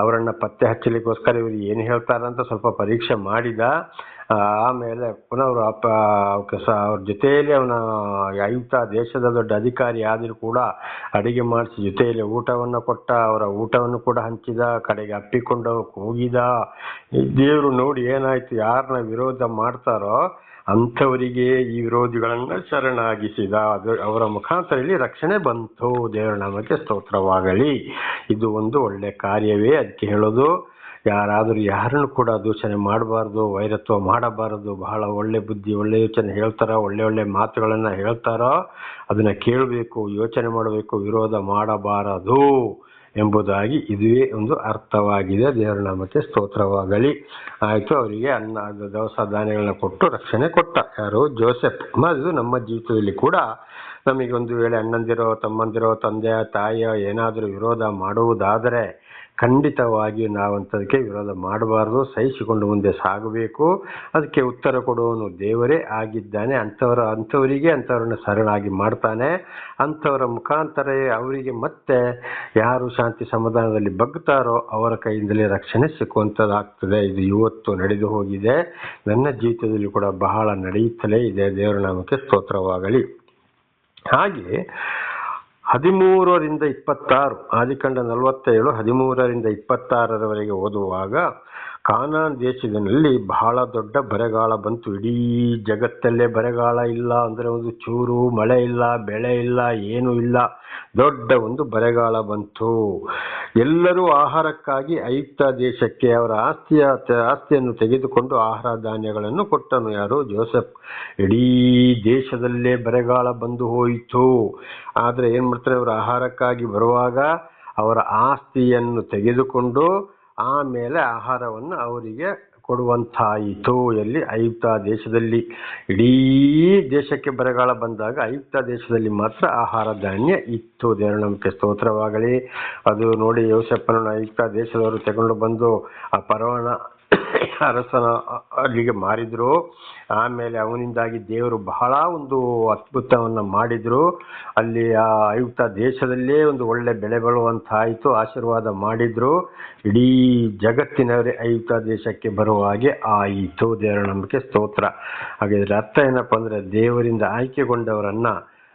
ಅವರನ್ನು ಪತ್ತೆ ಹಚ್ಚಲಿಕ್ಕೋಸ್ಕರ ಇವರು ಏನು ಹೇಳ್ತಾರಂತ ಸ್ವಲ್ಪ ಪರೀಕ್ಷೆ ಮಾಡಿದ. ಆಮೇಲೆ ಪುನಃ ಅವರು ಅವ್ರ ಜೊತೆಯಲ್ಲಿ ಅವನ ಐಗುಪ್ತ ದೇಶದ ದೊಡ್ಡ ಅಧಿಕಾರಿ ಆದರೂ ಕೂಡ ಅಡಿಗೆ ಮಾಡಿಸಿ ಜೊತೆಯಲ್ಲಿ ಊಟವನ್ನು ಕೊಟ್ಟ. ಅವರ ಊಟವನ್ನು ಕೂಡ ಹಂಚಿದ. ಕಡೆಗೆ ಅಪ್ಪಿಕೊಂಡು ಹೋಗಿದ. ದೇವರು ನೋಡಿ ಏನಾಯ್ತು, ಯಾರನ್ನ ವಿರೋಧ ಮಾಡ್ತಾರೋ ಅಂಥವರಿಗೆ ಈ ವಿರೋಧಿಗಳನ್ನ ಶರಣಾಗಿಸಿದ. ಅವರ ಮುಖಾಂತರ ಇಲ್ಲಿ ರಕ್ಷಣೆ ಬಂತು. ದೇವರ ನಾಮಕ್ಕೆ ಸ್ತೋತ್ರವಾಗಲಿ. ಇದು ಒಂದು ಒಳ್ಳೆ ಕಾರ್ಯವೇ. ಅದಕ್ಕೆ ಹೇಳೋದು, ಯಾರಾದರೂ ಯಾರನ್ನು ಕೂಡ ದೂಷಣೆ ಮಾಡಬಾರ್ದು, ವೈರತ್ವ ಮಾಡಬಾರದು. ಬಹಳ ಒಳ್ಳೆ ಬುದ್ಧಿ, ಒಳ್ಳೆ ಯೋಚನೆ ಹೇಳ್ತಾರೋ, ಒಳ್ಳೆ ಮಾತುಗಳನ್ನು ಹೇಳ್ತಾರೋ ಅದನ್ನು ಕೇಳಬೇಕು, ಯೋಚನೆ ಮಾಡಬೇಕು, ವಿರೋಧ ಮಾಡಬಾರದು ಎಂಬುದಾಗಿ ಇದುವೇ ಒಂದು ಅರ್ಥವಾಗಿದೆ. ದೇವರ ನಾಮಕ್ಕೆ ಸ್ತೋತ್ರವಾಗಲಿ. ಆಯಿತು, ಅವರಿಗೆ ದವಸ ಧಾನ್ಯಗಳನ್ನ ಕೊಟ್ಟು ರಕ್ಷಣೆ ಕೊಟ್ಟ. ಯಾರು? ಜೋಸೆಫ್. ಇದು ನಮ್ಮ ಜೀವಿತದಲ್ಲಿ ಕೂಡ ನಮಗೆ ಒಂದು ವೇಳೆ ಅಣ್ಣಂದಿರೋ, ತಮ್ಮಂದಿರೋ, ತಂದೆಯ ತಾಯಿಯ ಏನಾದರೂ ವಿರೋಧ ಮಾಡುವುದಾದರೆ ಖಂಡಿತವಾಗಿಯೂ ನಾವಂಥದಕ್ಕೆ ವಿರೋಧ ಮಾಡಬಾರ್ದು, ಸಹಿಸಿಕೊಂಡು ಮುಂದೆ ಸಾಗಬೇಕು. ಅದಕ್ಕೆ ಉತ್ತರ ಕೊಡುವವನು ದೇವರೇ ಆಗಿದ್ದಾನೆ. ಅಂಥವರನ್ನು ಶರಣಾಗಿ ಮಾಡ್ತಾನೆ. ಅಂಥವರ ಮುಖಾಂತರ ಅವರಿಗೆ ಮತ್ತೆ ಯಾರು ಶಾಂತಿ ಸಮಾಧಾನದಲ್ಲಿ ಬಗ್ತಾರೋ ಅವರ ಕೈಯಿಂದಲೇ ರಕ್ಷಣೆ ಸಿಕ್ಕುವಂಥದ್ದಾಗ್ತದೆ. ಇದು ಇವತ್ತು ನಡೆದು ಹೋಗಿದೆ. ನನ್ನ ಜೀವಿತದಲ್ಲಿ ಕೂಡ ಬಹಳ ನಡೆಯುತ್ತಲೇ ಇದೆ. ದೇವರ ನಾಮಕ್ಕೆ ಸ್ತೋತ್ರವಾಗಲಿ. ಹಾಗೆ 13ರಿಂದ 26, ಆದಿಕಾಂಡ 47, 13ರಿಂದ 26ರವರೆಗೆ ಓದುವಾಗ, ಕಾನಾನ್ ದೇಶದಲ್ಲಿ ಬಹಳ ದೊಡ್ಡ ಬರಗಾಲ ಬಂತು. ಇಡೀ ಜಗತ್ತಲ್ಲೇ ಬರಗಾಲ ಇಲ್ಲ ಅಂದರೆ ಒಂದು ಚೂರು ಮಳೆ ಇಲ್ಲ, ಬೆಳೆ ಇಲ್ಲ, ಏನೂ ಇಲ್ಲ. ದೊಡ್ಡ ಒಂದು ಬರಗಾಲ ಬಂತು. ಎಲ್ಲರೂ ಆಹಾರಕ್ಕಾಗಿ ಐಗುಪ್ತ ದೇಶಕ್ಕೆ ಅವರ ಆಸ್ತಿಯನ್ನು ತೆಗೆದುಕೊಂಡು ಆಹಾರ ಧಾನ್ಯಗಳನ್ನು ಕೊಟ್ಟನು. ಯಾರು? ಜೋಸೆಫ್. ಇಡೀ ದೇಶದಲ್ಲೇ ಬರಗಾಲ ಬಂದು ಹೋಯಿತು. ಆದರೆ ಏನು ಮಾಡ್ತಾರೆ, ಅವರು ಆಹಾರಕ್ಕಾಗಿ ಬರುವಾಗ ಅವರ ಆಸ್ತಿಯನ್ನು ತೆಗೆದುಕೊಂಡು ಆಮೇಲೆ ಆಹಾರವನ್ನು ಅವರಿಗೆ ಕೊಡುವಂತಾಯಿತು. ಎಲ್ಲಿ? ಐಗುಪ್ತ ದೇಶದಲ್ಲಿ. ಇಡೀ ದೇಶಕ್ಕೆ ಬರಗಾಲ ಬಂದಾಗ ಐಗುಪ್ತ ದೇಶದಲ್ಲಿ ಮಾತ್ರ ಆಹಾರ ಧಾನ್ಯ ಇತ್ತು. ದೇವರ ನಾಮಕ್ಕೆ ಸ್ತೋತ್ರವಾಗಲಿ. ಅದು ನೋಡಿ, ಯೋಸೇಫನನ್ನು ಐಗುಪ್ತ ದೇಶದವರು ತಗೊಂಡು ಬಂದು ಆ ಫರೋಹನ ಅರಸನ ಅಲ್ಲಿಗೆ ಮಾರಿದ್ರು. ಆಮೇಲೆ ಅವನಿಂದಾಗಿ ದೇವರು ಬಹಳ ಒಂದು ಅದ್ಭುತವನ್ನ ಮಾಡಿದ್ರು. ಅಲ್ಲಿ ಆ ಐಗುಪ್ತ ದೇಶದಲ್ಲೇ ಒಂದು ಒಳ್ಳೆ ಬೆಳೆ ಬರುವಂತಾಯಿತು, ಆಶೀರ್ವಾದ ಮಾಡಿದ್ರು. ಇಡೀ ಜಗತ್ತಿನವರೇ ಐಗುಪ್ತ ದೇಶಕ್ಕೆ ಬರುವ ಹಾಗೆ ಆಯಿತು. ದೇವರ ನಂಬಿಕೆ ಸ್ತೋತ್ರ. ಹಾಗಾದ್ರೆ ಅರ್ಥ ಏನಪ್ಪಾ ಅಂದ್ರೆ, ದೇವರಿಂದ ಆಯ್ಕೆಗೊಂಡವರನ್ನ,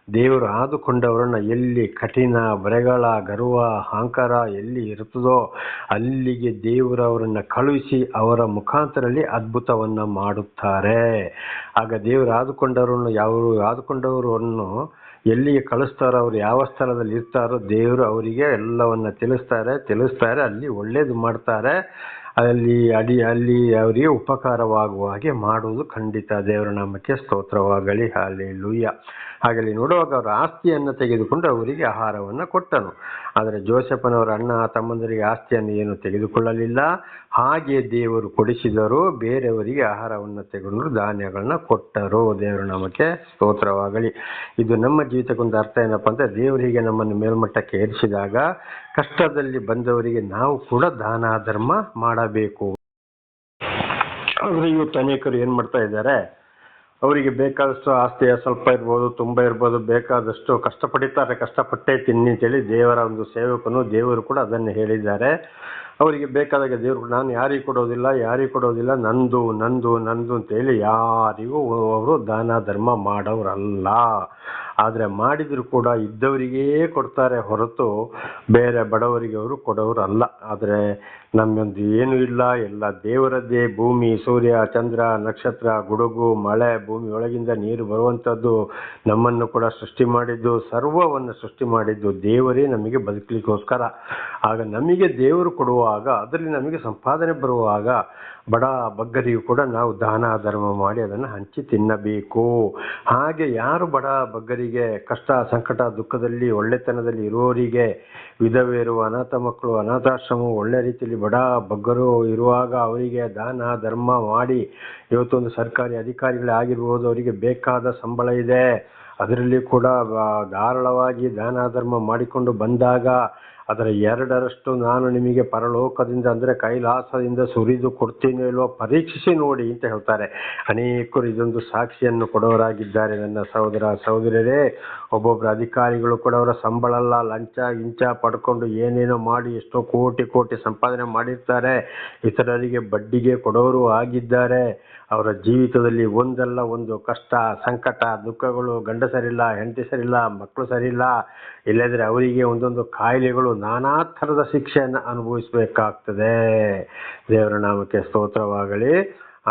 ದೇವರು ಆದುಕೊಂಡವರನ್ನ ಎಲ್ಲಿ ಕಠಿಣ ಬರೆಗಳ ಗರ್ವ ಅಹಂಕಾರ ಎಲ್ಲಿ ಇರುತ್ತದೋ ಅಲ್ಲಿಗೆ ದೇವರು ಅವರನ್ನ ಕಳುಹಿಸಿ ಅವರ ಮುಖಾಂತರಲ್ಲಿ ಅದ್ಭುತವನ್ನ ಮಾಡುತ್ತಾರೆ. ಆಗ ದೇವರು ಆದುಕೊಂಡವರನ್ನು ಎಲ್ಲಿಗೆ ಕಳಿಸ್ತಾರೋ, ಅವರು ಯಾವ ಸ್ಥಳದಲ್ಲಿ ಇರ್ತಾರೋ ದೇವರು ಅವರಿಗೆ ಎಲ್ಲವನ್ನ ತಿಳಿಸ್ತಾರೆ, ಅಲ್ಲಿ ಒಳ್ಳೇದು ಮಾಡ್ತಾರೆ. ಅಲ್ಲಿ ಅವರಿಗೆ ಉಪಕಾರವಾಗುವ ಹಾಗೆ ಮಾಡುವುದು ಖಂಡಿತ. ದೇವರ ನಾಮಕ್ಕೆ ಸ್ತೋತ್ರವಾಗಲಿ. ಹಲ್ಲೆಲೂಯಾ. ಹಾಗೆ ನೋಡುವಾಗ ಅವರ ಆಸ್ತಿಯನ್ನು ತೆಗೆದುಕೊಂಡು ಅವರಿಗೆ ಆಹಾರವನ್ನು ಕೊಟ್ಟನು. ಆದರೆ ಜೋಸೆಫನವರ ಅಣ್ಣ ತಮ್ಮಂದರಿಗೆ ಆಸ್ತಿಯನ್ನು ಏನು ತೆಗೆದುಕೊಳ್ಳಲಿಲ್ಲ. ಹಾಗೆ ದೇವರು ಕೊಡಿಸಿದರು, ಬೇರೆಯವರಿಗೆ ಆಹಾರವನ್ನು ತೆಗೆದುಕೊಂಡು ಧಾನ್ಯಗಳನ್ನ ಕೊಟ್ಟರು. ದೇವರ ನಾಮಕ್ಕೆ ಸ್ತೋತ್ರವಾಗಲಿ. ಇದು ನಮ್ಮ ಜೀವಿತಕ್ಕೊಂದು ಅರ್ಥ ಏನಪ್ಪಾ ಅಂದ್ರೆ, ದೇವರಿಗೆ ನಮ್ಮನ್ನು ಮೇಲ್ಮಟ್ಟಕ್ಕೆ ಏರಿಸಿದಾಗ ಕಷ್ಟದಲ್ಲಿ ಬಂದವರಿಗೆ ನಾವು ಕೂಡ ದಾನ ಧರ್ಮ ಮಾಡಬೇಕು. ಆದ್ರೆ ಇವತ್ತು ಅನೇಕರು ಏನ್ ಮಾಡ್ತಾ ಇದ್ದಾರೆ, ಅವರಿಗೆ ಬೇಕಾದಷ್ಟು ಆಸ್ತಿ ಸ್ವಲ್ಪ ಇರ್ಬೋದು, ತುಂಬ ಇರ್ಬೋದು, ಬೇಕಾದಷ್ಟು ಕಷ್ಟಪಟ್ಟೇ ತಿನ್ನಿ ಅಂತೇಳಿ ದೇವರ ಒಂದು ಸೇವಕನು, ದೇವರು ಕೂಡ ಅದನ್ನು ಹೇಳಿದ್ದಾರೆ. ಅವರಿಗೆ ಬೇಕಾದಾಗ ದೇವರು ನಾನು ಯಾರಿಗೂ ಕೊಡೋದಿಲ್ಲ, ನಂದು ಅಂತೇಳಿ ಯಾರಿಗೂ ಅವರು ದಾನ ಧರ್ಮ ಮಾಡೋರಲ್ಲ. ಆದರೆ ಮಾಡಿದ್ರು ಕೂಡ ಇದ್ದವರಿಗೇ ಕೊಡ್ತಾರೆ ಹೊರತು ಬೇರೆ ಬಡವರಿಗೆ ಅವರು ಕೊಡೋರಲ್ಲ. ಆದರೆ ನಮ್ಮೊಂದು ಏನೂ ಇಲ್ಲ, ಎಲ್ಲ ದೇವರದ್ದೇ. ಭೂಮಿ, ಸೂರ್ಯ, ಚಂದ್ರ, ನಕ್ಷತ್ರ, ಗುಡುಗು, ಮಳೆ, ಭೂಮಿ ಒಳಗಿಂದ ನೀರು ಬರುವಂಥದ್ದು, ನಮ್ಮನ್ನು ಕೂಡ ಸೃಷ್ಟಿ ಮಾಡಿದ್ದು, ಸರ್ವವನ್ನು ಸೃಷ್ಟಿ ಮಾಡಿದ್ದು ದೇವರೇ ನಮಗೆ ಬದುಕಲಿಕ್ಕೋಸ್ಕರ. ಆಗ ನಮಗೆ ದೇವರು ಕೊಡುವಾಗ, ಅದರಲ್ಲಿ ನಮಗೆ ಸಂಪಾದನೆ ಬರುವಾಗ ಬಡ ಬಗ್ಗರಿಗೂ ಕೂಡ ನಾವು ದಾನ ಧರ್ಮ ಮಾಡಿ ಅದನ್ನು ಹಂಚಿ ತಿನ್ನಬೇಕು. ಹಾಗೆ ಯಾರು ಬಡ ಬಗ್ಗರಿಗೆ, ಕಷ್ಟ ಸಂಕಟ ದುಃಖದಲ್ಲಿ ಒಳ್ಳೆತನದಲ್ಲಿ ಇರುವವರಿಗೆ, ವಿಧವೆಯರು, ಅನಾಥ ಮಕ್ಕಳು, ಅನಾಥಾಶ್ರಮ ಒಳ್ಳೆ ರೀತಿಯಲ್ಲಿ ಬಡ ಬಗ್ಗರು ಇರುವಾಗ ಅವರಿಗೆ ದಾನ ಧರ್ಮ ಮಾಡಿ, ಇವತ್ತೊಂದು ಸರ್ಕಾರಿ ಅಧಿಕಾರಿಗಳೇ ಆಗಿರ್ಬೋದು, ಅವರಿಗೆ ಬೇಕಾದ ಸಂಬಳ ಇದೆ, ಅದರಲ್ಲಿ ಕೂಡ ಧಾರಾಳವಾಗಿ ದಾನ ಧರ್ಮ ಮಾಡಿಕೊಂಡು ಬಂದಾಗ ಅದರ 2ರಷ್ಟು ನಾನು ನಿಮಗೆ ಪರಲೋಕದಿಂದ ಅಂದರೆ ಕೈಲಾಸದಿಂದ ಸುರಿದು ಕೊಡ್ತೀನಿ ಇಲ್ವೋ ಪರೀಕ್ಷಿಸಿ ನೋಡಿ ಅಂತ ಹೇಳ್ತಾರೆ. ಅನೇಕರು ಇದೊಂದು ಸಾಕ್ಷಿಯನ್ನು ಕೊಡೋರಾಗಿದ್ದಾರೆ. ನನ್ನ ಸಹೋದರ ಸಹೋದರರೇ, ಒಬ್ಬೊಬ್ಬರು ಅಧಿಕಾರಿಗಳು ಕೂಡ ಅವರ ಸಂಬಳ ಎಲ್ಲ ಲಂಚ ಪಡ್ಕೊಂಡು ಏನೇನೋ ಮಾಡಿ ಎಷ್ಟೋ ಕೋಟಿ ಸಂಪಾದನೆ ಮಾಡಿರ್ತಾರೆ. ಇತರರಿಗೆ ಬಡ್ಡಿಗೆ ಕೊಡೋರು ಆಗಿದ್ದಾರೆ. ಅವರ ಜೀವಿತದಲ್ಲಿ ಒಂದಲ್ಲ ಒಂದು ಕಷ್ಟ ಸಂಕಟ ದುಃಖಗಳು, ಗಂಡ ಸರಿಯಿಲ್ಲ, ಹೆಂಡತಿ ಸರಿಯಿಲ್ಲ, ಮಕ್ಕಳು ಸರಿಯಿಲ್ಲ, ಇಲ್ಲದ್ರೆ ಅವರಿಗೆ ಒಂದೊಂದು ಕಾಯಿಲೆಗಳು, ನಾನಾ ಥರದ ಶಿಕ್ಷೆಯನ್ನು ಅನುಭವಿಸಬೇಕಾಗ್ತದೆ. ದೇವರ ನಾಮಕ್ಕೆ ಸ್ತೋತ್ರವಾಗಲಿ.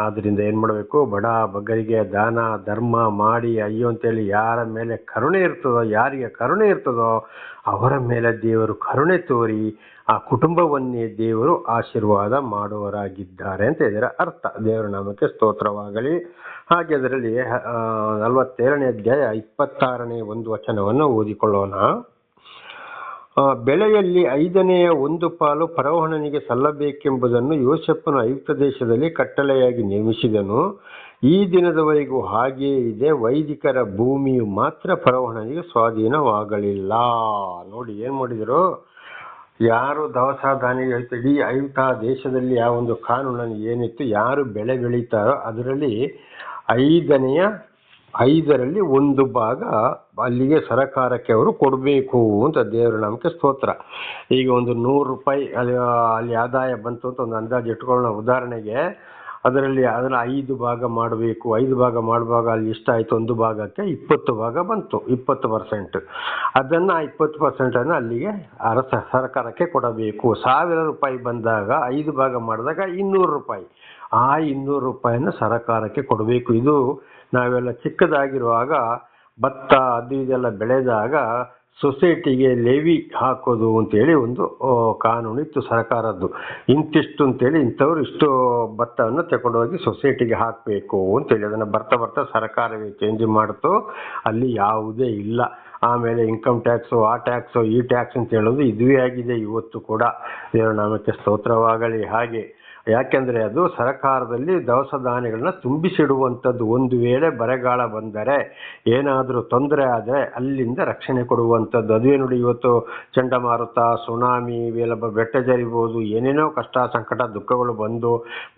ಆದ್ದರಿಂದ ಏನು ಮಾಡಬೇಕು, ಬಡ ಬಗ್ಗರಿಗೆ ದಾನ ಧರ್ಮ ಮಾಡಿ ಅಯ್ಯೋ ಅಂತೇಳಿ ಯಾರ ಮೇಲೆ ಯಾರಿಗೆ ಕರುಣೆ ಇರ್ತದೋ ಅವರ ಮೇಲೆ ದೇವರು ಕರುಣೆ ತೋರಿ ಆ ಕುಟುಂಬವನ್ನೇ ದೇವರು ಆಶೀರ್ವಾದ ಮಾಡುವರಾಗಿದ್ದಾರೆ ಅಂತ ಇದರ ಅರ್ಥ. ದೇವರ ನಾಮಕ್ಕೆ ಸ್ತೋತ್ರವಾಗಲಿ. ಹಾಗೆ ಅದರಲ್ಲಿ 47ನೇ ಅಧ್ಯಾಯ 26ನೇ ಒಂದು ವಚನವನ್ನು ಓದಿಕೊಳ್ಳೋಣ. ಬೆಳೆಯಲ್ಲಿ 5ನೆಯ 1 ಪಾಲು ಫರೋಹನಿಗೆ ಸಲ್ಲಬೇಕೆಂಬುದನ್ನು ಯೋಸೇಫನು ಐಗುಪ್ತ ದೇಶದಲ್ಲಿ ಕಟ್ಟಳೆಯಾಗಿ ನೇಮಿಸಿದನು. ಈ ದಿನದವರೆಗೂ ಹಾಗೆಯೇ ಇದೆ. ವೈದಿಕರ ಭೂಮಿಯು ಮಾತ್ರ ಫರೋಹನಿಗೆ ಸ್ವಾಧೀನವಾಗಲಿಲ್ಲ. ನೋಡಿ ಏನ್ ಮಾಡಿದ್ರು, ಯಾರು ದವಸ ಧಾನ್ಯ ಇಡೀ ಐಗುಪ್ತ ದೇಶದಲ್ಲಿ ಯಾವ ಒಂದು ಕಾನೂನನ್ನು ಏನಿತ್ತು, ಯಾರು ಬೆಳೆ ಬೆಳೀತಾರೋ ಅದರಲ್ಲಿ 5ರಲ್ಲಿ 1 ಭಾಗ ಅಲ್ಲಿಗೆ ಸರಕಾರಕ್ಕೆ ಅವರು ಕೊಡಬೇಕು ಅಂತ ದೇವರ ನಾಮಕ್ಕೆ ಸ್ತೋತ್ರ. ಈಗ ಒಂದು 100 ರೂಪಾಯಿ ಅಲ್ಲಿ ಆದಾಯ ಬಂತು ಅಂತ ಒಂದು ಅಂದಾಜು ಇಟ್ಕೊಳ್ಳೋಣ. ಉದಾಹರಣೆಗೆ ಅದನ್ನು 5 ಭಾಗ ಮಾಡಬೇಕು. 5 ಭಾಗ ಮಾಡುವಾಗ ಅಲ್ಲಿ ಇಷ್ಟಾಯಿತು, 1 ಭಾಗಕ್ಕೆ 20 ಭಾಗ ಬಂತು, 20%. ಅದನ್ನು 20% ಅಲ್ಲಿಗೆ ಸರ್ಕಾರಕ್ಕೆ ಕೊಡಬೇಕು. 1000 ರೂಪಾಯಿ ಬಂದಾಗ 5 ಭಾಗ ಮಾಡಿದಾಗ 200 ರೂಪಾಯಿ. ಆ 200 ರೂಪಾಯಿಯನ್ನು ಸರ್ಕಾರಕ್ಕೆ ಕೊಡಬೇಕು. ಇದು ನಾವೆಲ್ಲ ಚಿಕ್ಕದಾಗಿರುವಾಗ ಭತ್ತ ಅದು ಇದೆಲ್ಲ ಬೆಳೆದಾಗ ಸೊಸೈಟಿಗೆ ಲೆವಿ ಹಾಕೋದು ಅಂತೇಳಿ ಒಂದು ಕಾನೂನು ಇತ್ತು ಸರ್ಕಾರದ್ದು. ಇಂತಿಷ್ಟು ಅಂತೇಳಿ ಇಂಥವ್ರು ಇಷ್ಟು ಭತ್ತವನ್ನು ತಗೊಂಡೋಗಿ ಸೊಸೈಟಿಗೆ ಹಾಕಬೇಕು ಅಂತೇಳಿ. ಅದನ್ನು ಬರ್ತಾ ಸರ್ಕಾರವೇ ಚೇಂಜ್ ಮಾಡ್ತು. ಅಲ್ಲಿ ಯಾವುದೇ ಇಲ್ಲ. ಆಮೇಲೆ ಇನ್ಕಮ್ ಟ್ಯಾಕ್ಸು, ಆ ಟ್ಯಾಕ್ಸು, ಈ ಟ್ಯಾಕ್ಸ್ ಅಂತ ಹೇಳೋದು ಇದುವೇ ಆಗಿದೆ ಇವತ್ತು ಕೂಡ. ದೇವರ ನಾಮಕ್ಕೆ ಸ್ತೋತ್ರವಾಗಲಿ. ಹಾಗೆ ಯಾಕೆಂದರೆ ಅದು ಸರಕಾರದಲ್ಲಿ ದವಸ ಧಾನ್ಯಗಳನ್ನ ತುಂಬಿಸಿಡುವಂಥದ್ದು. ಒಂದು ವೇಳೆ ಬರಗಾಲ ಬಂದರೆ, ಏನಾದರೂ ತೊಂದರೆ ಆದರೆ ಅಲ್ಲಿಂದ ರಕ್ಷಣೆ ಕೊಡುವಂಥದ್ದು. ಅದುವೇ ನೋಡಿ, ಇವತ್ತು ಚಂಡಮಾರುತ, ಸುನಾಮಿ, ಇವೆಲ್ಲ ಬೆಟ್ಟ ಜರಿಬೋದು, ಏನೇನೋ ಕಷ್ಟ ಸಂಕಟ ದುಃಖಗಳು ಬಂದು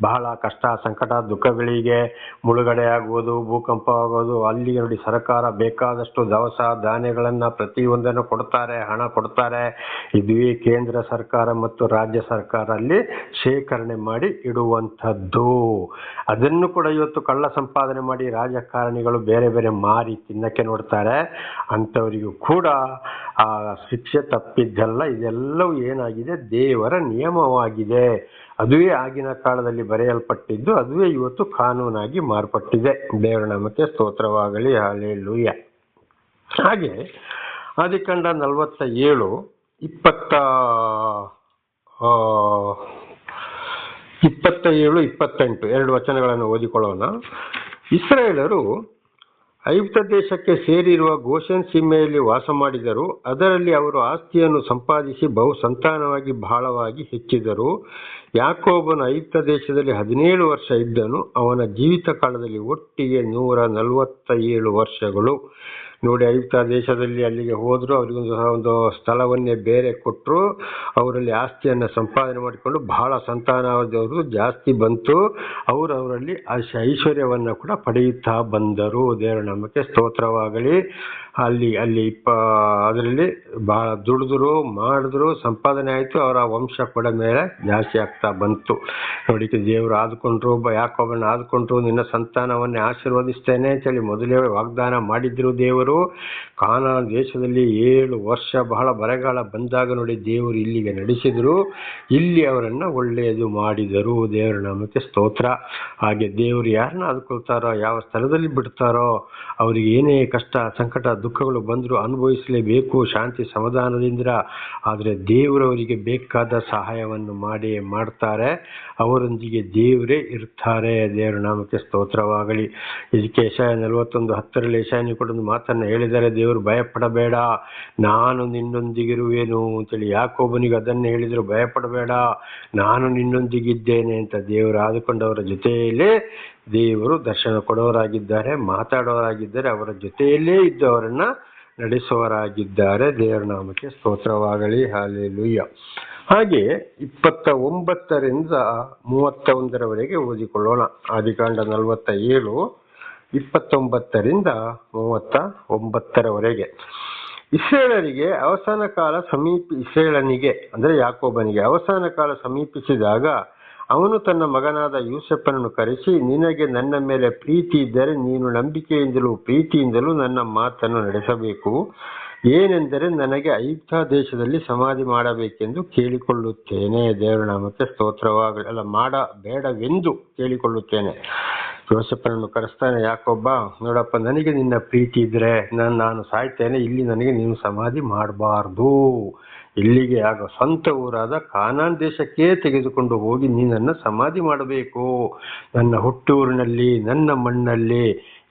ಬಹಳ ಕಷ್ಟ ಸಂಕಟ ದುಃಖಗಳಿಗೆ ಮುಳುಗಡೆ ಆಗುವುದು, ಭೂಕಂಪ ಆಗೋದು, ಅಲ್ಲಿಗೆ ನೋಡಿ ಸರ್ಕಾರ ಬೇಕಾದಷ್ಟು ದವಸ ಧಾನ್ಯಗಳನ್ನು ಪ್ರತಿಯೊಂದನ್ನು ಕೊಡ್ತಾರೆ, ಹಣ ಕೊಡ್ತಾರೆ. ಇದುವೇ ಕೇಂದ್ರ ಸರ್ಕಾರ ಮತ್ತು ರಾಜ್ಯ ಸರ್ಕಾರ ಅಲ್ಲಿ ಶೇಖರಣೆ ಮಾಡಿ ಇಡುವಂಥದ್ದು. ಅದನ್ನು ಕೂಡ ಇವತ್ತು ಕಳ್ಳ ಸಂಪಾದನೆ ಮಾಡಿ ರಾಜಕಾರಣಿಗಳು ಬೇರೆ ಬೇರೆ ಮಾರಿ ತಿನ್ನಕ್ಕೆ ನೋಡ್ತಾರೆ. ಅಂಥವರಿಗೂ ಕೂಡ ಆ ಶಿಕ್ಷೆ ತಪ್ಪಿದ್ದಲ್ಲ. ಇದೆಲ್ಲವೂ ಏನಾಗಿದೆ, ದೇವರ ನಿಯಮವಾಗಿದೆ. ಅದುವೇ ಆಗಿನ ಕಾಲದಲ್ಲಿ ಬರೆಯಲ್ಪಟ್ಟಿದ್ದು, ಅದುವೇ ಇವತ್ತು ಕಾನೂನಾಗಿ ಮಾರ್ಪಟ್ಟಿದೆ. ದೇವರ ನಾಮಕ್ಕೆ ಸ್ತೋತ್ರವಾಗಲಿ. ಹಲ್ಲೆಲೂಯಾ. ಹಾಗೆ ಆದಿಕಾಂಡ 47 27, 28 ಎರಡು ವಚನಗಳನ್ನು ಓದಿಕೊಳ್ಳೋಣ. ಇಸ್ರಾಯೇಲರು ಐಗುಪ್ತ ದೇಶಕ್ಕೆ ಸೇರಿರುವ ಗೋಷೆನ್ ಸೀಮೆಯಲ್ಲಿ ವಾಸ ಮಾಡಿದರು. ಅದರಲ್ಲಿ ಅವರು ಆಸ್ತಿಯನ್ನು ಸಂಪಾದಿಸಿ ಬಹು ಸಂತಾನವಾಗಿ ಬಹಳವಾಗಿ ಹೆಚ್ಚಿದರು. ಯಾಕೋಬನು ಐಗುಪ್ತ ದೇಶದಲ್ಲಿ 17 ವರ್ಷ ಇದ್ದನು. ಅವನ ಜೀವಿತ ಕಾಲದಲ್ಲಿ ಒಟ್ಟಿಗೆ 147 ವರ್ಷಗಳು. ನೋಡಿ, ಐಗುಪ್ತ ದೇಶದಲ್ಲಿ ಅಲ್ಲಿಗೆ ಹೋದ್ರು, ಅವರಿಗೊಂದು ಸ್ಥಳವನ್ನೇ ಬೇರೆ ಕೊಟ್ಟರು. ಅವರಲ್ಲಿ ಆಸ್ತಿಯನ್ನು ಸಂಪಾದನೆ ಮಾಡಿಕೊಂಡು ಬಹಳ ಸಂತಾನದವರು ಜಾಸ್ತಿ ಬಂತು. ಅವರಲ್ಲಿ ಐಶ್ವರ್ಯವನ್ನು ಕೂಡ ಪಡೆಯುತ್ತಾ ಬಂದರು. ದೇವರ ನಾಮಕ್ಕೆ ಸ್ತೋತ್ರವಾಗಲಿ. ಅಲ್ಲಿ ಅದರಲ್ಲಿ ಬಹಳ ದುಡಿದ್ರು, ಮಾಡಿದ್ರು, ಸಂಪಾದನೆ ಆಯಿತು. ಅವರ ವಂಶ ಕೂಡ ಮೇಲೆ ಜಾಸ್ತಿ ಆಗ್ತಾ ಬಂತು. ನೋಡಿ, ದೇವರು ಆದುಕೊಂಡ್ರು, ಯಾಕೋಬನ ಆದುಕೊಂಡ್ರು, ನಿನ್ನ ಸಂತಾನವನ್ನೇ ಆಶೀರ್ವದಿಸ್ತೇನೆ ಅಂತೇಳಿ ಮೊದಲೇ ವಾಗ್ದಾನ ಮಾಡಿದ್ರು ದೇವರು. ಕಾನಾನ್ ದೇಶದಲ್ಲಿ 7 ವರ್ಷ ಬಹಳ ಬರಗಾಲ ಬಂದಾಗ ನೋಡಿ, ದೇವರು ಇಲ್ಲಿಗೆ ನಡೆಸಿದ್ರು. ಇಲ್ಲಿ ಅವರನ್ನು ಒಳ್ಳೆಯದು ಮಾಡಿದರು. ದೇವರ ನಾಮಕ್ಕೆ ಸ್ತೋತ್ರ. ಹಾಗೆ ದೇವರು ಯಾರನ್ನ ಆದುಕೊಳ್ತಾರೋ, ಯಾವ ಸ್ಥಳದಲ್ಲಿ ಬಿಡ್ತಾರೋ, ಅವರಿಗೆ ಏನೇ ಕಷ್ಟ ಸಂಕಟ ದುಃಖಗಳು ಬಂದರೂ ಅನುಭವಿಸಲೇಬೇಕು ಶಾಂತಿ ಸಮಾಧಾನದಿಂದ. ಆದರೆ ದೇವರವರಿಗೆ ಬೇಕಾದ ಸಹಾಯವನ್ನು ಮಾಡ್ತಾರೆ. ಅವರೊಂದಿಗೆ ದೇವರೇ ಇರ್ತಾರೆ. ದೇವರ ನಾಮಕ್ಕೆ ಸ್ತೋತ್ರವಾಗಲಿ. ಇದಕ್ಕೆ ಯೆಶಾಯ 41:10 ಯೆಶಾಯನು ಕೂಡ ಒಂದು ಮಾತನ್ನು ಹೇಳಿದರೆ, ದೇವರು ಭಯಪಡಬೇಡ, ನಾನು ನಿನ್ನೊಂದಿಗಿರುವೆನು ಅಂತೇಳಿ. ಯಾಕೋಬನಿಗೆ ಅದನ್ನೇ ಹೇಳಿದರು, ಭಯಪಡಬೇಡ, ನಾನು ನಿನ್ನೊಂದಿಗಿದ್ದೇನೆ ಅಂತ. ದೇವರು ಆದುಕೊಂಡವರ ಜೊತೆಯಲ್ಲೇ ದೇವರು ದರ್ಶನ ಕೊಡೋರಾಗಿದ್ದಾರೆ, ಮಾತಾಡೋರಾಗಿದ್ದಾರೆ, ಅವರ ಜೊತೆಯಲ್ಲೇ ಇದ್ದು ಅವರನ್ನ ನಡೆಸುವವರಾಗಿದ್ದಾರೆ. ದೇವರ ನಾಮಕ್ಕೆ ಸ್ತೋತ್ರವಾಗಲಿ. ಹಲ್ಲೆಲೂಯಾ. ಹಾಗೆ 29ರಿಂದ 31ರವರೆಗೆ ಓದಿಕೊಳ್ಳೋಣ. ಆದಿಕಾಂಡ 47, 29ರಿಂದ 39ರವರೆಗೆ. ಇಸ್ರಾಯೇಲನಿಗೆ ಅಂದರೆ ಯಾಕೋಬನಿಗೆ ಅವಸಾನ ಕಾಲ ಸಮೀಪಿಸಿದಾಗ ಅವನು ತನ್ನ ಮಗನಾದ ಯೂಸೆಫನನ್ನು ಕರೆಸಿ, ನಿನಗೆ ನನ್ನ ಮೇಲೆ ಪ್ರೀತಿ ಇದ್ದರೆ ನೀನು ನಂಬಿಕೆಯಿಂದಲೂ ಪ್ರೀತಿಯಿಂದಲೂ ನನ್ನ ಮಾತನ್ನು ನಡೆಸಬೇಕು. ಏನೆಂದರೆ ನನಗೆ ಐಗುಪ್ತ ದೇಶದಲ್ಲಿ ಸಮಾಧಿ ಮಾಡಬೇಕೆಂದು ಕೇಳಿಕೊಳ್ಳುತ್ತೇನೆ. ದೇವರ ನಾಮಕ್ಕೆ ಸ್ತೋತ್ರವಾಗಲಿ. ಬೇಡವೆಂದು ಕೇಳಿಕೊಳ್ಳುತ್ತೇನೆ. ಯೋಸೇಫನನ್ನು ಕರೆಸ್ತಾನೆ ಯಾಕೋಬ, ನೋಡಪ್ಪ, ನನಗೆ ನಿನ್ನ ಪ್ರೀತಿ ಇದ್ರೆ ನಾನು ಸಾಯ್ತೇನೆ, ಇಲ್ಲಿ ನನಗೆ ನೀನು ಸಮಾಧಿ ಮಾಡಬಾರ್ದು. ಇಲ್ಲಿಗೆ ಆಗ ಸ್ವಂತ ಊರಾದ ಕಾನಾನ್ ದೇಶಕ್ಕೆ ತೆಗೆದುಕೊಂಡು ಹೋಗಿ ನೀನನ್ನು ಸಮಾಧಿ ಮಾಡಬೇಕು. ನನ್ನ ಹುಟ್ಟೂರಿನಲ್ಲಿ, ನನ್ನ ಮಣ್ಣಲ್ಲಿ,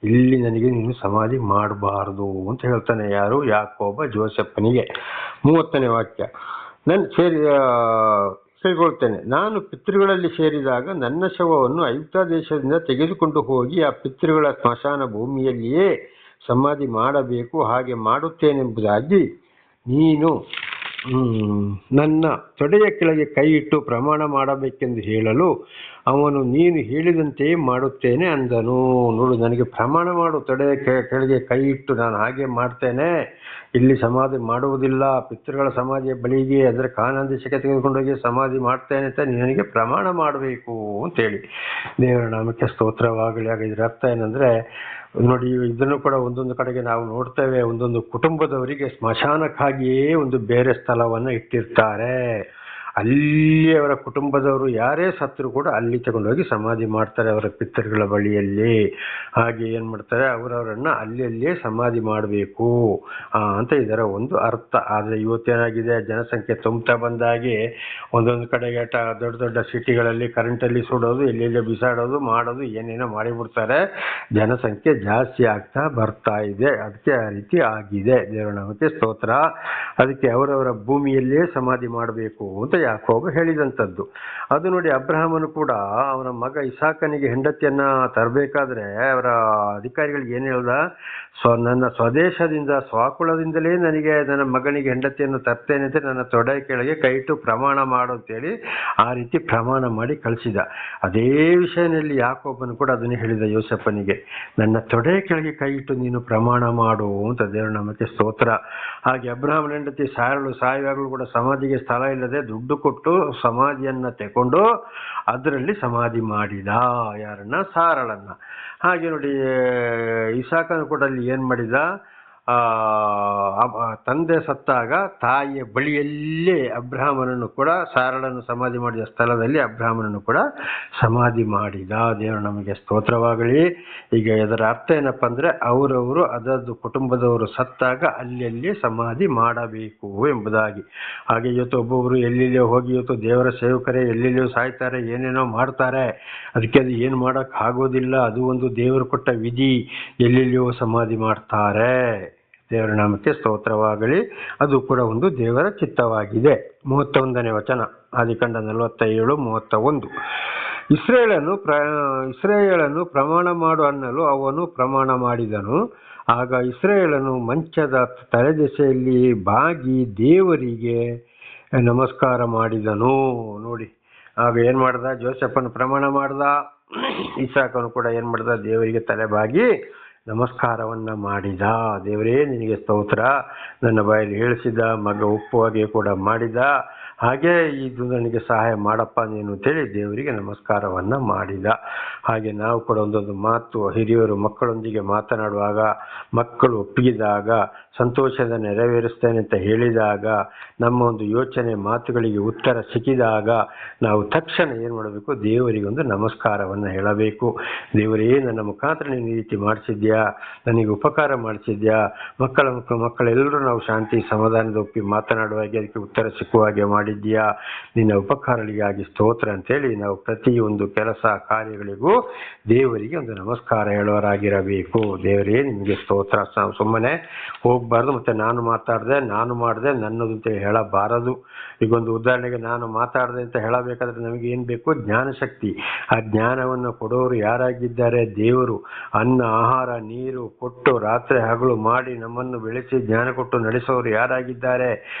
ಇಲ್ಲಿ ನನಗೆ ನೀನು ಸಮಾಧಿ ಮಾಡಬಾರ್ದು ಅಂತ ಹೇಳ್ತಾನೆ. ಯಾರು? ಯಾಕೋಬ ಜೋಸೆಫನಿಗೆ. 30ನೇ ವಾಕ್ಯ. ಕೇಳಿಕೊಳ್ತೇನೆ, ನಾನು ಪಿತೃಗಳಲ್ಲಿ ಸೇರಿದಾಗ ನನ್ನ ಶವವನ್ನು ಐಗುಪ್ತ ದೇಶದಿಂದ ತೆಗೆದುಕೊಂಡು ಹೋಗಿ ಆ ಪಿತೃಗಳ ಸ್ಮಶಾನ ಭೂಮಿಯಲ್ಲಿಯೇ ಸಮಾಧಿ ಮಾಡಬೇಕು. ಹಾಗೆ ಮಾಡುತ್ತೇನೆಂಬುದಾಗಿ ನೀನು ನನ್ನ ತೊಡೆಯ ಕೆಳಗೆ ಕೈ ಇಟ್ಟು ಪ್ರಮಾಣ ಮಾಡಬೇಕೆಂದು ಹೇಳಲು ಅವನು, ನೀನು ಹೇಳಿದಂತೆಯೇ ಮಾಡುತ್ತೇನೆ ಅಂದನು. ನೋಡು, ನನಗೆ ಪ್ರಮಾಣ ಮಾಡು, ತೊಡೆಯ ಕೆಳಗೆ ಕೈ ಇಟ್ಟು ನಾನು ಹಾಗೆ ಮಾಡ್ತೇನೆ, ಇಲ್ಲಿ ಸಮಾಧಿ ಮಾಡುವುದಿಲ್ಲ, ಪಿತೃಗಳ ಸಮಾಧಿಯ ಬಳಿಗೆ ಅಂದರೆ ಕಾನಾನ್ ದೇಶಕ್ಕೆ ತೆಗೆದುಕೊಂಡೋಗಿ ಸಮಾಧಿ ಮಾಡ್ತೇನೆ ಅಂತ ನನಗೆ ಪ್ರಮಾಣ ಮಾಡಬೇಕು ಅಂತೇಳಿ. ದೇವರ ನಾಮಕ್ಕೆ ಸ್ತೋತ್ರವಾಗಲಿ. ಆಗ ಇದರ ಅರ್ಥ ಏನಂದರೆ, ನೋಡಿ, ಇದನ್ನು ಕೂಡ ಒಂದೊಂದು ಕಡೆಗೆ ನಾವು ನೋಡ್ತೇವೆ. ಒಂದೊಂದು ಕುಟುಂಬದವರಿಗೆ ಸ್ಮಶಾನಕ್ಕಾಗಿಯೇ ಒಂದು ಬೇರೆ ಸ್ಥಳವನ್ನು ಇಟ್ಟಿರ್ತಾರೆ. ಅಲ್ಲಿ ಅವರ ಕುಟುಂಬದವರು ಯಾರೇ ಸತ್ತರೂ ಕೂಡ ಅಲ್ಲಿ ತಗೊಂಡೋಗಿ ಸಮಾಧಿ ಮಾಡ್ತಾರೆ, ಅವರ ಪಿತೃಗಳ ಬಳಿಯಲ್ಲಿ. ಹಾಗೆ ಏನು ಮಾಡ್ತಾರೆ, ಅವರವರನ್ನು ಅಲ್ಲೇ ಸಮಾಧಿ ಮಾಡಬೇಕು ಅಂತ ಇದರ ಒಂದು ಅರ್ಥ. ಆದರೆ ಇವತ್ತೇನಾಗಿದೆ, ಜನಸಂಖ್ಯೆ ತುಂಬ್ತಾ ಬಂದಾಗಿ ಒಂದೊಂದು ಕಡೆಗೆ ದೊಡ್ಡ ದೊಡ್ಡ ಸಿಟಿಗಳಲ್ಲಿ ಕರೆಂಟಲ್ಲಿ ಸುಡೋದು, ಎಲ್ಲೆಲ್ಲೇ ಬಿಸಾಡೋದು, ಮಾಡೋದು, ಏನೇನೋ ಮಾಡಿಬಿಡ್ತಾರೆ. ಜನಸಂಖ್ಯೆ ಜಾಸ್ತಿ ಆಗ್ತಾ ಬರ್ತಾ ಇದೆ. ಅದಕ್ಕೆ ಆ ರೀತಿ ಆಗಿದೆ. ದೇವರ ನಾಮಕ್ಕೆ ಸ್ತೋತ್ರ. ಅದಕ್ಕೆ ಅವರವರ ಭೂಮಿಯಲ್ಲೇ ಸಮಾಧಿ ಮಾಡಬೇಕು ಅಂತ ಯಾಕೋಬ ಹೇಳಿದಂಥದ್ದು. ಅದು ನೋಡಿ ಅಬ್ರಹಾಮನು ಕೂಡ ಅವನ ಮಗ ಇಸಾಕನಿಗೆ ಹೆಂಡತಿಯನ್ನ ತರಬೇಕಾದ್ರೆ ಅವರ ಅಧಿಕಾರಿಗಳಿಗೆ ಏನು ಹೇಳ್ದ, ನನ್ನ ಸ್ವದೇಶದಿಂದ ಸ್ವಕುಲದಿಂದಲೇ ನನಗೆ ನನ್ನ ಮಗನಿಗೆ ಹೆಂಡತಿಯನ್ನು ತರ್ತೇನೆ ಅಂತ ನನ್ನ ತೊಡೆ ಕೆಳಗೆ ಕೈ ಇಟ್ಟು ಪ್ರಮಾಣ ಮಾಡು ಅಂತೇಳಿ ಆ ರೀತಿ ಪ್ರಮಾಣ ಮಾಡಿ ಕಳಿಸಿದ. ಅದೇ ವಿಷಯದಲ್ಲಿ ಯಾಕೋಬನು ಕೂಡ ಅದನ್ನೇ ಹೇಳಿದ ಯೋಸೆಫನಿಗೆ, ನನ್ನ ತೊಡೆ ಕೆಳಗೆ ಕೈ ಇಟ್ಟು ನೀನು ಪ್ರಮಾಣ ಮಾಡು ಅಂತ. ದೇವರ ನಾಮಕ್ಕೆ ಸ್ತೋತ್ರ. ಹಾಗೆ ಅಬ್ರಹಾಮನ ಹೆಂಡತಿ ಸಾರಳು ಸಾಯುವಾಗಲೂ ಕೂಡ ಸಮಾಧಿಗೆ ಸ್ಥಳ ಇಲ್ಲದೆ ದುಡ್ಡು ಕೊಟ್ಟು ಸಮಾಧಿಯನ್ನ ತೆಕೊಂಡು ಅದರಲ್ಲಿ ಸಮಾಧಿ ಮಾಡಿದ. ಯಾರನ್ನ? ಸಾರಳನ್ನ. ಹಾಗೆ ನೋಡಿ ಇಸಾಕನು ಕೂಡ ಅಲ್ಲಿ ಏನ್ ಮಾಡಿದ, ತಂದೆ ಸತ್ತಾಗ ತಾಯಿಯ ಬಳಿಯಲ್ಲೇ ಅಬ್ರಹಾಮನನ್ನು ಕೂಡ, ಸಾರಳನ್ನು ಸಮಾಧಿ ಮಾಡಿದ ಸ್ಥಳದಲ್ಲಿ ಅಬ್ರಹಾಮನನ್ನು ಕೂಡ ಸಮಾಧಿ ಮಾಡಿದ. ದೇವರು ನಮಗೆ ಸ್ತೋತ್ರವಾಗಲಿ. ಈಗ ಇದರ ಅರ್ಥ ಏನಪ್ಪ ಅಂದ್ರೆ, ಅವರವರು ಅದರದ್ದು ಕುಟುಂಬದವರು ಸತ್ತಾಗ ಅಲ್ಲಿ ಸಮಾಧಿ ಮಾಡಬೇಕು ಎಂಬುದಾಗಿ. ಹಾಗೆ ಇವತ್ತು ಒಬ್ಬೊಬ್ಬರು ಎಲ್ಲೆಲ್ಲಿಯೋ ಹೋಗಿ ಇವತ್ತು ದೇವರ ಸೇವಕರೇ ಎಲ್ಲೆಲ್ಲಿಯೋ ಸಾಯ್ತಾರೆ, ಏನೇನೋ ಮಾಡ್ತಾರೆ. ಅದಕ್ಕೆ ಅದು ಏನು ಮಾಡಕ್ ಆಗೋದಿಲ್ಲ, ಅದು ಒಂದು ದೇವರು ಕೊಟ್ಟ ವಿಧಿ. ಎಲ್ಲೆಲ್ಲಿಯೋ ಸಮಾಧಿ ಮಾಡ್ತಾರೆ. ದೇವರ ನಾಮಕ್ಕೆ ಸ್ತೋತ್ರವಾಗಲಿ. ಅದು ಕೂಡ ಒಂದು ದೇವರ ಚಿತ್ತವಾಗಿದೆ. 31ನೇ ವಚನ, ಆದಿಕಾಂಡ 47:31. ಇಸ್ರಾಯೇಲನು ಪ್ರಮಾಣ ಮಾಡು ಅನ್ನಲು ಅವನು ಪ್ರಮಾಣ ಮಾಡಿದನು. ಆಗ ಇಸ್ರಾಯೇಲನು ಮಂಚದ ತಲೆದೆಸೆಯಲ್ಲಿ ಬಾಗಿ ದೇವರಿಗೆ ನಮಸ್ಕಾರ ಮಾಡಿದನು. ನೋಡಿ, ಆಗ ಏನ್ ಮಾಡ್ದ? ಜೋಸೆಫನು ಪ್ರಮಾಣ ಮಾಡ್ದ, ಇಸಾಕನು ಕೂಡ ಏನ್ ಮಾಡ್ದ? ದೇವರಿಗೆ ತಲೆಬಾಗಿ ನಮಸ್ಕಾರವನ್ನ ಮಾಡಿದ. ದೇವರೇ ನಿನಗೆ ಸ್ತೋತ್ರ, ನನ್ನ ಬಾಯಲ್ಲಿ ಹೇಳಿಸಿದ ಮಗ ಒಪ್ಪುವಾಗೆ ಕೂಡ ಮಾಡಿದ, ಹಾಗೆ ಇದು ನನಗೆ ಸಹಾಯ ಮಾಡಪ್ಪ ನೀನು ಅಂತೇಳಿ ದೇವರಿಗೆ ನಮಸ್ಕಾರವನ್ನ ಮಾಡಿದ. ಹಾಗೆ ನಾವು ಕೂಡ ಒಂದೊಂದು ಮಾತು ಹಿರಿಯರು ಮಕ್ಕಳೊಂದಿಗೆ ಮಾತನಾಡುವಾಗ, ಮಕ್ಕಳು ಒಪ್ಪಿದಾಗ, ಸಂತೋಷದ ನೆರವೇರಿಸ್ತೇನೆ ಅಂತ ಹೇಳಿದಾಗ, ನಮ್ಮ ಒಂದು ಯೋಚನೆ ಮಾತುಗಳಿಗೆ ಉತ್ತರ ಸಿಕ್ಕಿದಾಗ ನಾವು ತಕ್ಷಣ ಏನು ಮಾಡಬೇಕು? ದೇವರಿಗೆ ಒಂದು ನಮಸ್ಕಾರವನ್ನು ಹೇಳಬೇಕು. ದೇವರೇ, ನನ್ನ ಮುಖಾಂತರ ನೀನು ಈ ರೀತಿ ಮಾಡಿಸಿದ್ಯಾ, ನನಗೆ ಉಪಕಾರ ಮಾಡಿಸಿದ್ಯಾ, ಮಕ್ಕಳೆಲ್ಲರೂ ನಾವು ಶಾಂತಿ ಸಮಾಧಾನದ ಒಪ್ಪಿ ಮಾತನಾಡುವಾಗೆ ಅದಕ್ಕೆ ಉತ್ತರ ಸಿಕ್ಕುವ ಹಾಗೆ ಮಾಡಿದ್ಯಾ, ನಿನ್ನ ಉಪಕಾರಗಳಿಗಾಗಿ ಸ್ತೋತ್ರ ಅಂತೇಳಿ ನಾವು ಪ್ರತಿಯೊಂದು ಕೆಲಸ ಕಾರ್ಯಗಳಿಗೂ ದೇವರಿಗೆ ಒಂದು ನಮಸ್ಕಾರ ಹೇಳೋರಾಗಿರಬೇಕು. ದೇವರೇ ನಿಮಗೆ ಸ್ತೋತ್ರ. ನಾವು ಸುಮ್ಮನೆ ಹೋಗಬಾರ್ದು, ಮತ್ತೆ ನಾನು ಮಾಡಿದೆ ನನ್ನದು ಅಂತ ಹೇಳಬಾರದು. ಈಗೊಂದು ಉದಾಹರಣೆಗೆ, ನಾನು ಮಾತಾಡಿದೆ ಅಂತ ಹೇಳಬೇಕಾದ್ರೆ ನಮಗೆ ಏನು ಬೇಕು? ಜ್ಞಾನಶಕ್ತಿ. ಆ ಜ್ಞಾನವನ್ನು ಕೊಡೋರು ಯಾರಾಗಿದ್ದಾರೆ? ದೇವರು. ಅನ್ನ ಆಹಾರ ನೀರು ಕೊಟ್ಟು ರಾತ್ರಿ ಹಗಲು ಮಾಡಿ ನಮ್ಮನ್ನು ಬೆಳೆಸಿ ಜ್ಞಾನ ಕೊಟ್ಟು ನಡೆಸೋರು ಯಾರಾಗಿದ್ದಾರೆ?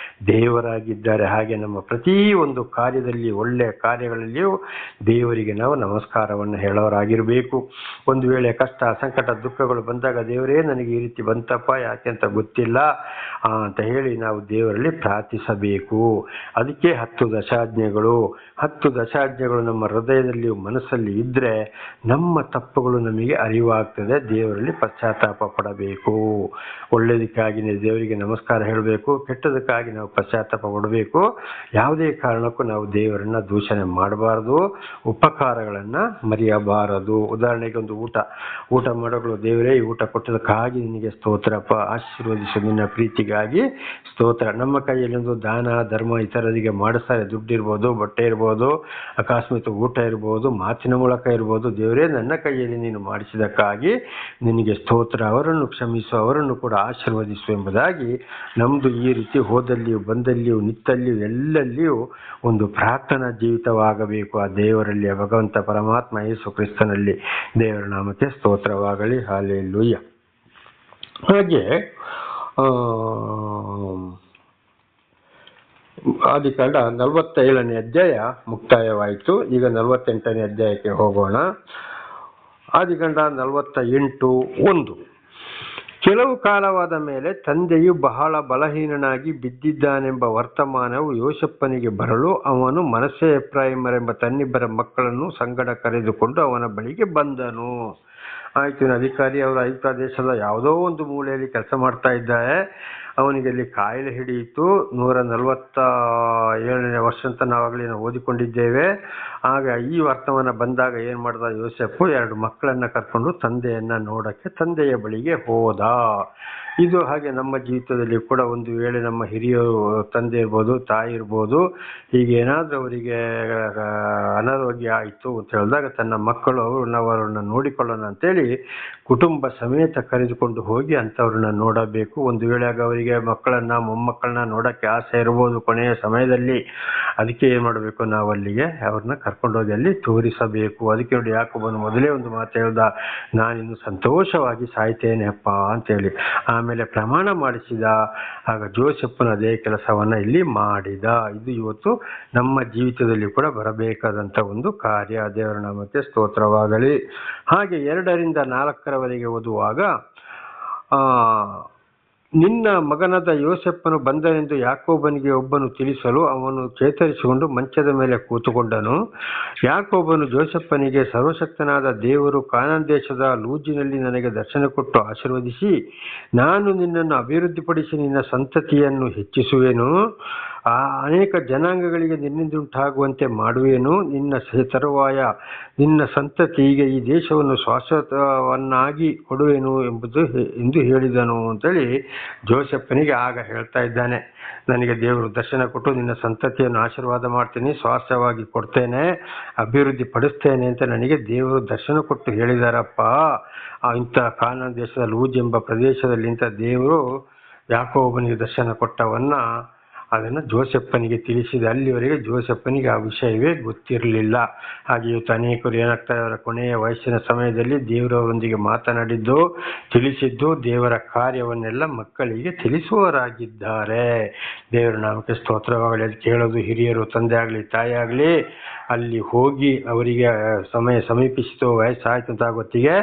ದೇವರಾಗಿದ್ದಾರೆ. ಹಾಗೆ ನಮ್ಮ ಪ್ರತಿ ಒಂದು ಕಾರ್ಯದಲ್ಲಿ, ಒಳ್ಳೆಯ ಕಾರ್ಯಗಳಲ್ಲಿಯೂ ದೇವರಿಗೆ ನಾವು ನಮಸ್ಕಾರವನ್ನು ಹೇಳೋರಾಗಿರಬೇಕು. ಒಂದು ವೇಳೆ ಕಷ್ಟ ಸಂಕಟ ದುಃಖಗಳು ಬಂದಾಗ, ದೇವರೇ ನನಗೆ ಈ ರೀತಿ ಬಂತಪ್ಪ, ಯಾಕೆ ಅಂತ ಗೊತ್ತಿಲ್ಲ ಅಂತ ಹೇಳಿ ನಾವು ದೇವರಲ್ಲಿ ಪ್ರಾರ್ಥಿಸಬೇಕು. ಅದಕ್ಕೆ 10 ದಶಾಜ್ಞೆಗಳು. 10 ದಶಾಜ್ಞೆಗಳು ನಮ್ಮ ಹೃದಯದಲ್ಲಿ ಮನಸ್ಸಲ್ಲಿ ಇದ್ರೆ ನಮ್ಮ ತಪ್ಪುಗಳು ನಮಗೆ ಅರಿವಾಗ್ತದೆ. ದೇವರಲ್ಲಿ ಪಶ್ಚಾತ್ತಾಪ ಪಡಬೇಕು. ಒಳ್ಳೆಯದಕ್ಕಾಗಿ ದೇವರಿಗೆ ನಮಸ್ಕಾರ ಹೇಳಬೇಕು, ಕೆಟ್ಟದಕ್ಕಾಗಿ ನಾವು ಪಶ್ಚಾತ್ತಾಪ ಪಡಬೇಕು. ಯಾವುದೇ ಕಾರಣಕ್ಕೂ ನಾವು ದೇವರನ್ನ ದೂಷಣೆ ಮಾಡಬಾರದು, ಉಪಕಾರಗಳನ್ನ ಮರೆಯಬಾರದು. ಉದಾಹರಣೆಗೆ ಒಂದು ಊಟ ಮಾಡೋಗಳು, ದೇವರೇ ಈ ಊಟ ಕೊಟ್ಟದಕ್ಕಾಗಿ ನಿನಗೆ ಸ್ತೋತ್ರಪ್ಪ, ಆಶೀರ್ವದಿಸು, ನಿನ್ನ ಪ್ರೀತಿಗಾಗಿ ಸ್ತೋತ್ರ. ನಮ್ಮ ಕೈಯಲ್ಲಿ ಒಂದು ದಾನ ಧರ್ಮ ಇತರರಿಗೆ ಮಾಡಿಸ್ತಾರೆ, ದುಡ್ಡು ಇರ್ಬೋದು, ಬಟ್ಟೆ ಇರ್ಬೋದು, ಅಕಸ್ಮಾತ್ ಊಟ ಇರ್ಬೋದು, ಮಾತಿನ ಮೂಲಕ ಇರ್ಬೋದು. ದೇವರೇ, ನನ್ನ ಕೈಯಲ್ಲಿ ನೀನು ಮಾಡಿಸಿದಕ್ಕಾಗಿ ನಿನಗೆ ಸ್ತೋತ್ರ, ಅವರನ್ನು ಕ್ಷಮಿಸು, ಅವರನ್ನು ಕೂಡ ಆಶೀರ್ವದಿಸು ಎಂಬುದಾಗಿ ನಮ್ದು ಈ ರೀತಿ ಹೋದಲ್ಲಿಯೂ ಬಂದಲ್ಲಿಯೂ ನಿತ್ತಲ್ಲಿಯೂ ಎಲ್ಲಲ್ಲಿಯೂ ಒಂದು ಪ್ರಾರ್ಥನಾ ಜೀವಿತವಾಗಬೇಕು. ಆ ದೇವರಲ್ಲಿ, ಭಗವಂತ ಪರಮಾತ್ಮ ಯೇಸು ಕ್ರಿಸ್ತನಲ್ಲಿ. ದೇವರ ನಾಮಕ್ಕೆ ಸ್ತೋತ್ರವಾಗಲಿ. ಹಲ್ಲೆಲೂಯಾ. ಹಾಗೆ ಆದಿಕಾಂಡ 47ನೇ ಅಧ್ಯಾಯ ಮುಕ್ತಾಯವಾಯಿತು. ಈಗ 48ನೇ ಅಧ್ಯಾಯಕ್ಕೆ ಹೋಗೋಣ. ಆದಿಕಾಂಡ 48:1. ಕೆಲವು ಕಾಲವಾದ ಮೇಲೆ ತಂದೆಯು ಬಹಳ ಬಲಹೀನನಾಗಿ ಬಿದ್ದಿದ್ದಾನೆಂಬ ವರ್ತಮಾನವು ಯೋಸೇಫನಿಗೆ ಬರಲು, ಅವನು ಮನಸ್ಸೆ ಎಫ್ರಾಯೀಮರೆಂಬ ತನ್ನಿಬ್ಬರ ಮಕ್ಕಳನ್ನು ಸಂಗಡ ಕರೆದುಕೊಂಡು ಅವನ ಬಳಿಗೆ ಬಂದನು. ಆಯ್ತು, ಅಧಿಕಾರಿ ಅವರು ಐಗುಪ್ತ ದೇಶದ ಯಾವುದೋ ಒಂದು ಮೂಲೆಯಲ್ಲಿ ಕೆಲಸ ಮಾಡ್ತಾ ಇದ್ದಾರೆ. ಅವನಿಗೆ ಅಲ್ಲಿ ಕಾಯಿಲೆ ಹಿಡಿಯಿತು. 147ನೇ ವರ್ಷ ಅಂತ ನಾವಾಗಲೇ ಓದಿಕೊಂಡಿದ್ದೇವೆ. ಆಗ ಈ ವರ್ತಮಾನ ಬಂದಾಗ ಏನ್ ಮಾಡ್ದ ಯೋಸೇಫ್? 2 ಮಕ್ಕಳನ್ನ ಕರ್ಕೊಂಡು ತಂದೆಯನ್ನ ನೋಡಕ್ಕೆ ತಂದೆಯ ಬಳಿಗೆ ಹೋದ. ಇದು ಹಾಗೆ ನಮ್ಮ ಜೀವಿತದಲ್ಲಿ ಕೂಡ ಒಂದು ವೇಳೆ ನಮ್ಮ ಹಿರಿಯರು, ತಂದೆ ಇರ್ಬೋದು, ತಾಯಿ ಇರ್ಬೋದು, ಹೀಗೆ ಏನಾದ್ರೂ ಅವರಿಗೆ ಅನಾರೋಗ್ಯ ಆಯಿತು ಅಂತ ಹೇಳಿದಾಗ ತನ್ನ ಮಕ್ಕಳು ಅವರನ್ನ ನೋಡಿಕೊಳ್ಳೋಣ ಅಂತೇಳಿ ಕುಟುಂಬ ಸಮೇತ ಕರೆದುಕೊಂಡು ಹೋಗಿ ಅಂಥವ್ರನ್ನ ನೋಡಬೇಕು. ಒಂದು ವೇಳೆ ಆಗ ಅವರಿಗೆ ಅವರಿಗೆ ಮಕ್ಕಳನ್ನ ಮೊಮ್ಮಕ್ಕಳನ್ನ ನೋಡಕ್ಕೆ ಆಸೆ ಇರ್ಬೋದು ಕೊನೆಯ ಸಮಯದಲ್ಲಿ. ಅದಕ್ಕೆ ಏನು ಮಾಡಬೇಕು, ನಾವು ಅಲ್ಲಿಗೆ ಅವ್ರನ್ನ ಕರ್ಕೊಂಡೋಗಿ ಅಲ್ಲಿ ತೋರಿಸಬೇಕು. ಅದಕ್ಕೆ ನೋಡಿ ಯಾಕೋಬನು ಮೊದಲೇ ಒಂದು ಮಾತು ಹೇಳ್ದ, ನಾನಿನ್ನು ಸಂತೋಷವಾಗಿ ಸಾಯ್ತೇನೆ ಅಪ್ಪ ಅಂತೇಳಿ. ಆಮೇಲೆ ಪ್ರಮಾಣ ಮಾಡಿಸಿದ. ಆಗ ಜೋಸೆಫನು ಅದೇ ಕೆಲಸವನ್ನ ಇಲ್ಲಿ ಮಾಡಿದ. ಇದು ಇವತ್ತು ನಮ್ಮ ಜೀವಿತದಲ್ಲಿ ಕೂಡ ಬರಬೇಕಾದಂತ ಒಂದು ಕಾರ್ಯ. ದೇವರ ನಾಮಕ್ಕೆ ಸ್ತೋತ್ರವಾಗಲಿ. ಹಾಗೆ 2-4 ಓದುವಾಗ, ನಿನ್ನ ಮಗನಾದ ಯೋಸೆಫನು ಬಂದನೆಂದು ಯಾಕೋಬನಿಗೆ ಒಬ್ಬನು ತಿಳಿಸಲು ಅವನು ಚೇತರಿಸಿಕೊಂಡು ಮಂಚದ ಮೇಲೆ ಕೂತುಕೊಂಡನು. ಯಾಕೋಬನು ಜೋಸೆಫನಿಗೆ, ಸರ್ವಶಕ್ತನಾದ ದೇವರು ಕಾನಾನ್ ದೇಶದ ಲೂಜಿನಲ್ಲಿ ನನಗೆ ದರ್ಶನ ಕೊಟ್ಟು ಆಶೀರ್ವದಿಸಿ, ನಾನು ನಿನ್ನನ್ನು ಅಭಿವೃದ್ಧಿಪಡಿಸಿ ನಿನ್ನ ಸಂತತಿಯನ್ನು ಹೆಚ್ಚಿಸುವೆನು, ಅನೇಕ ಜನಾಂಗಗಳಿಗೆ ನಿನ್ನಿಂದುಂಟಾಗುವಂತೆ ಮಾಡುವೆನು, ನಿನ್ನ ತರುವಾಯ ನಿನ್ನ ಸಂತತಿಗೆ ಈ ದೇಶವನ್ನು ಶಾಶ್ವತವನ್ನಾಗಿ ಕೊಡುವೆನು ಎಂದು ಹೇಳಿದನು ಅಂತೇಳಿ ಜೋಸೆಫನಿಗೆ ಆಗ ಹೇಳ್ತಾ ಇದ್ದಾನೆ. ನನಗೆ ದೇವರು ದರ್ಶನ ಕೊಟ್ಟು ನಿನ್ನ ಸಂತತಿಯನ್ನು ಆಶೀರ್ವಾದ ಮಾಡ್ತೀನಿ, ಸ್ವಾಸ್ಥ್ಯವಾಗಿ ಕೊಡ್ತೇನೆ, ಅಭಿವೃದ್ಧಿ ಪಡಿಸ್ತೇನೆ ಅಂತ ನನಗೆ ದೇವರು ದರ್ಶನ ಕೊಟ್ಟು ಹೇಳಿದಾರಪ್ಪ. ಇಂಥ ಕಾನಾನ್ ದೇಶದ ಲೂಜ್ ಎಂಬ ಪ್ರದೇಶದಲ್ಲಿ ಇಂಥ ದೇವರು ಯಾಕೋಬನಿಗೆ ದರ್ಶನ ಕೊಟ್ಟವನ್ನ ಅದನ್ನು ಜೋಸೆಫನಿಗೆ ತಿಳಿಸಿದ. ಅಲ್ಲಿವರೆಗೆ ಜೋಸೆಫನಿಗೆ ಆ ವಿಷಯವೇ ಗೊತ್ತಿರಲಿಲ್ಲ. ಹಾಗೆ ಇವತ್ತು ಅನೇಕರು ಏನಾಗ್ತಾರೆ, ಅವರ ಕೊನೆಯ ವಯಸ್ಸಿನ ಸಮಯದಲ್ಲಿ ದೇವರವರೊಂದಿಗೆ ಮಾತನಾಡಿದ್ದು, ತಿಳಿಸಿದ್ದು, ದೇವರ ಕಾರ್ಯವನ್ನೆಲ್ಲ ಮಕ್ಕಳಿಗೆ ತಿಳಿಸುವವರಾಗಿದ್ದಾರೆ. ದೇವರ ನಾಮಕ್ಕೆ ಸ್ತೋತ್ರವಾಗಲಿ. ಅದಕ್ಕೆ ಹೇಳೋದು, ಹಿರಿಯರು, ತಂದೆ ಆಗಲಿ ತಾಯಿ ಆಗಲಿ, ಅಲ್ಲಿ ಹೋಗಿ ಅವರಿಗೆ ಸಮಯ ಸಮೀಪಿಸಿತು, ವಯಸ್ಸಾಯ್ತು ಅಂತ ಗೊತ್ತಿಗೆ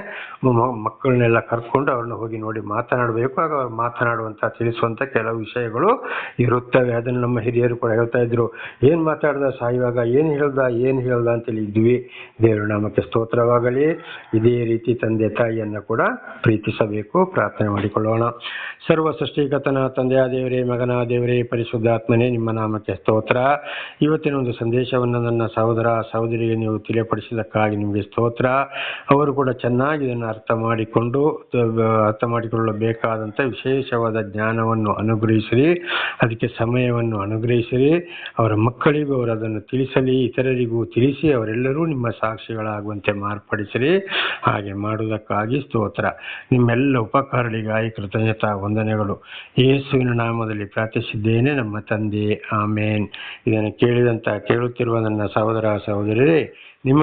ಮಕ್ಕಳನ್ನೆಲ್ಲ ಕರ್ಕೊಂಡು ಅವ್ರನ್ನ ಹೋಗಿ ನೋಡಿ ಮಾತನಾಡಬೇಕು. ಆಗ ಅವ್ರು ಮಾತನಾಡುವಂಥ ತಿಳಿಸುವಂಥ ಕೆಲವು ವಿಷಯಗಳು ಇರುತ್ತವೆ. ಅದನ್ನು ನಮ್ಮ ಹಿರಿಯರು ಕೂಡ ಹೇಳ್ತಾ ಇದ್ರು, ಏನು ಮಾತಾಡ್ದ ಸಾಯುವಾಗ, ಏನು ಹೇಳ್ದ ಅಂತೇಳಿ ಇದ್ವಿ. ದೇವರ ನಾಮಕ್ಕೆ ಸ್ತೋತ್ರವಾಗಲಿ. ಇದೇ ರೀತಿ ತಂದೆ ತಾಯಿಯನ್ನು ಕೂಡ ಪ್ರೀತಿಸಬೇಕು. ಪ್ರಾರ್ಥನೆ ಮಾಡಿಕೊಳ್ಳೋಣ. ಸರ್ವ ಸೃಷ್ಟಿಕರ್ತನ ತಂದೆಯ ದೇವರೇ, ಮಗನ ದೇವರೇ, ಪರಿಶುದ್ಧಾತ್ಮನೇ, ನಿಮ್ಮ ನಾಮಕ್ಕೆ ಸ್ತೋತ್ರ. ಇವತ್ತಿನ ಒಂದು ಸಂದೇಶವನ್ನು ನನ್ನ ಸಹೋದರ ಸಹೋದರಿಗೆ ನೀವು ತಿಳಿಯಪಡಿಸಿದ್ದಕ್ಕಾಗಿ ನಿಮಗೆ ಸ್ತೋತ್ರ. ಅವರು ಕೂಡ ಚೆನ್ನಾಗಿ ಇದನ್ನು ಅರ್ಥ ಮಾಡಿಕೊಳ್ಳಬೇಕಾದಂಥ ವಿಶೇಷವಾದ ಜ್ಞಾನವನ್ನು ಅನುಗ್ರಹಿಸಿರಿ, ಅದಕ್ಕೆ ಸಮಯವನ್ನು ಅನುಗ್ರಹಿಸಿರಿ. ಅವರ ಮಕ್ಕಳಿಗೂ ಅವರು ಅದನ್ನು ತಿಳಿಸಲಿ, ಇತರರಿಗೂ ತಿಳಿಸಿ ಅವರೆಲ್ಲರೂ ನಿಮ್ಮ ಸಾಕ್ಷಿಗಳಾಗುವಂತೆ ಮಾರ್ಪಡಿಸಿರಿ. ಹಾಗೆ ಮಾಡುವುದಕ್ಕಾಗಿ ಸ್ತೋತ್ರ. ನಿಮ್ಮೆಲ್ಲ ಉಪಕಾರಗಳಿಗಾಗಿ ಕೃತಜ್ಞತಾ ವಂದನೆಗಳು. ಯೇಸುವಿನ ನಾಮದಲ್ಲಿ ಪ್ರಾರ್ಥಿಸಿದ್ದೇನೆ ನಮ್ಮ ತಂದೆ, ಆಮೇನ್. ಇದನ್ನು ಕೇಳುತ್ತಿರುವ ನನ್ನ ಸಹೋದರ ಸಹೋದರರೇ, ನಿಮ್ಮ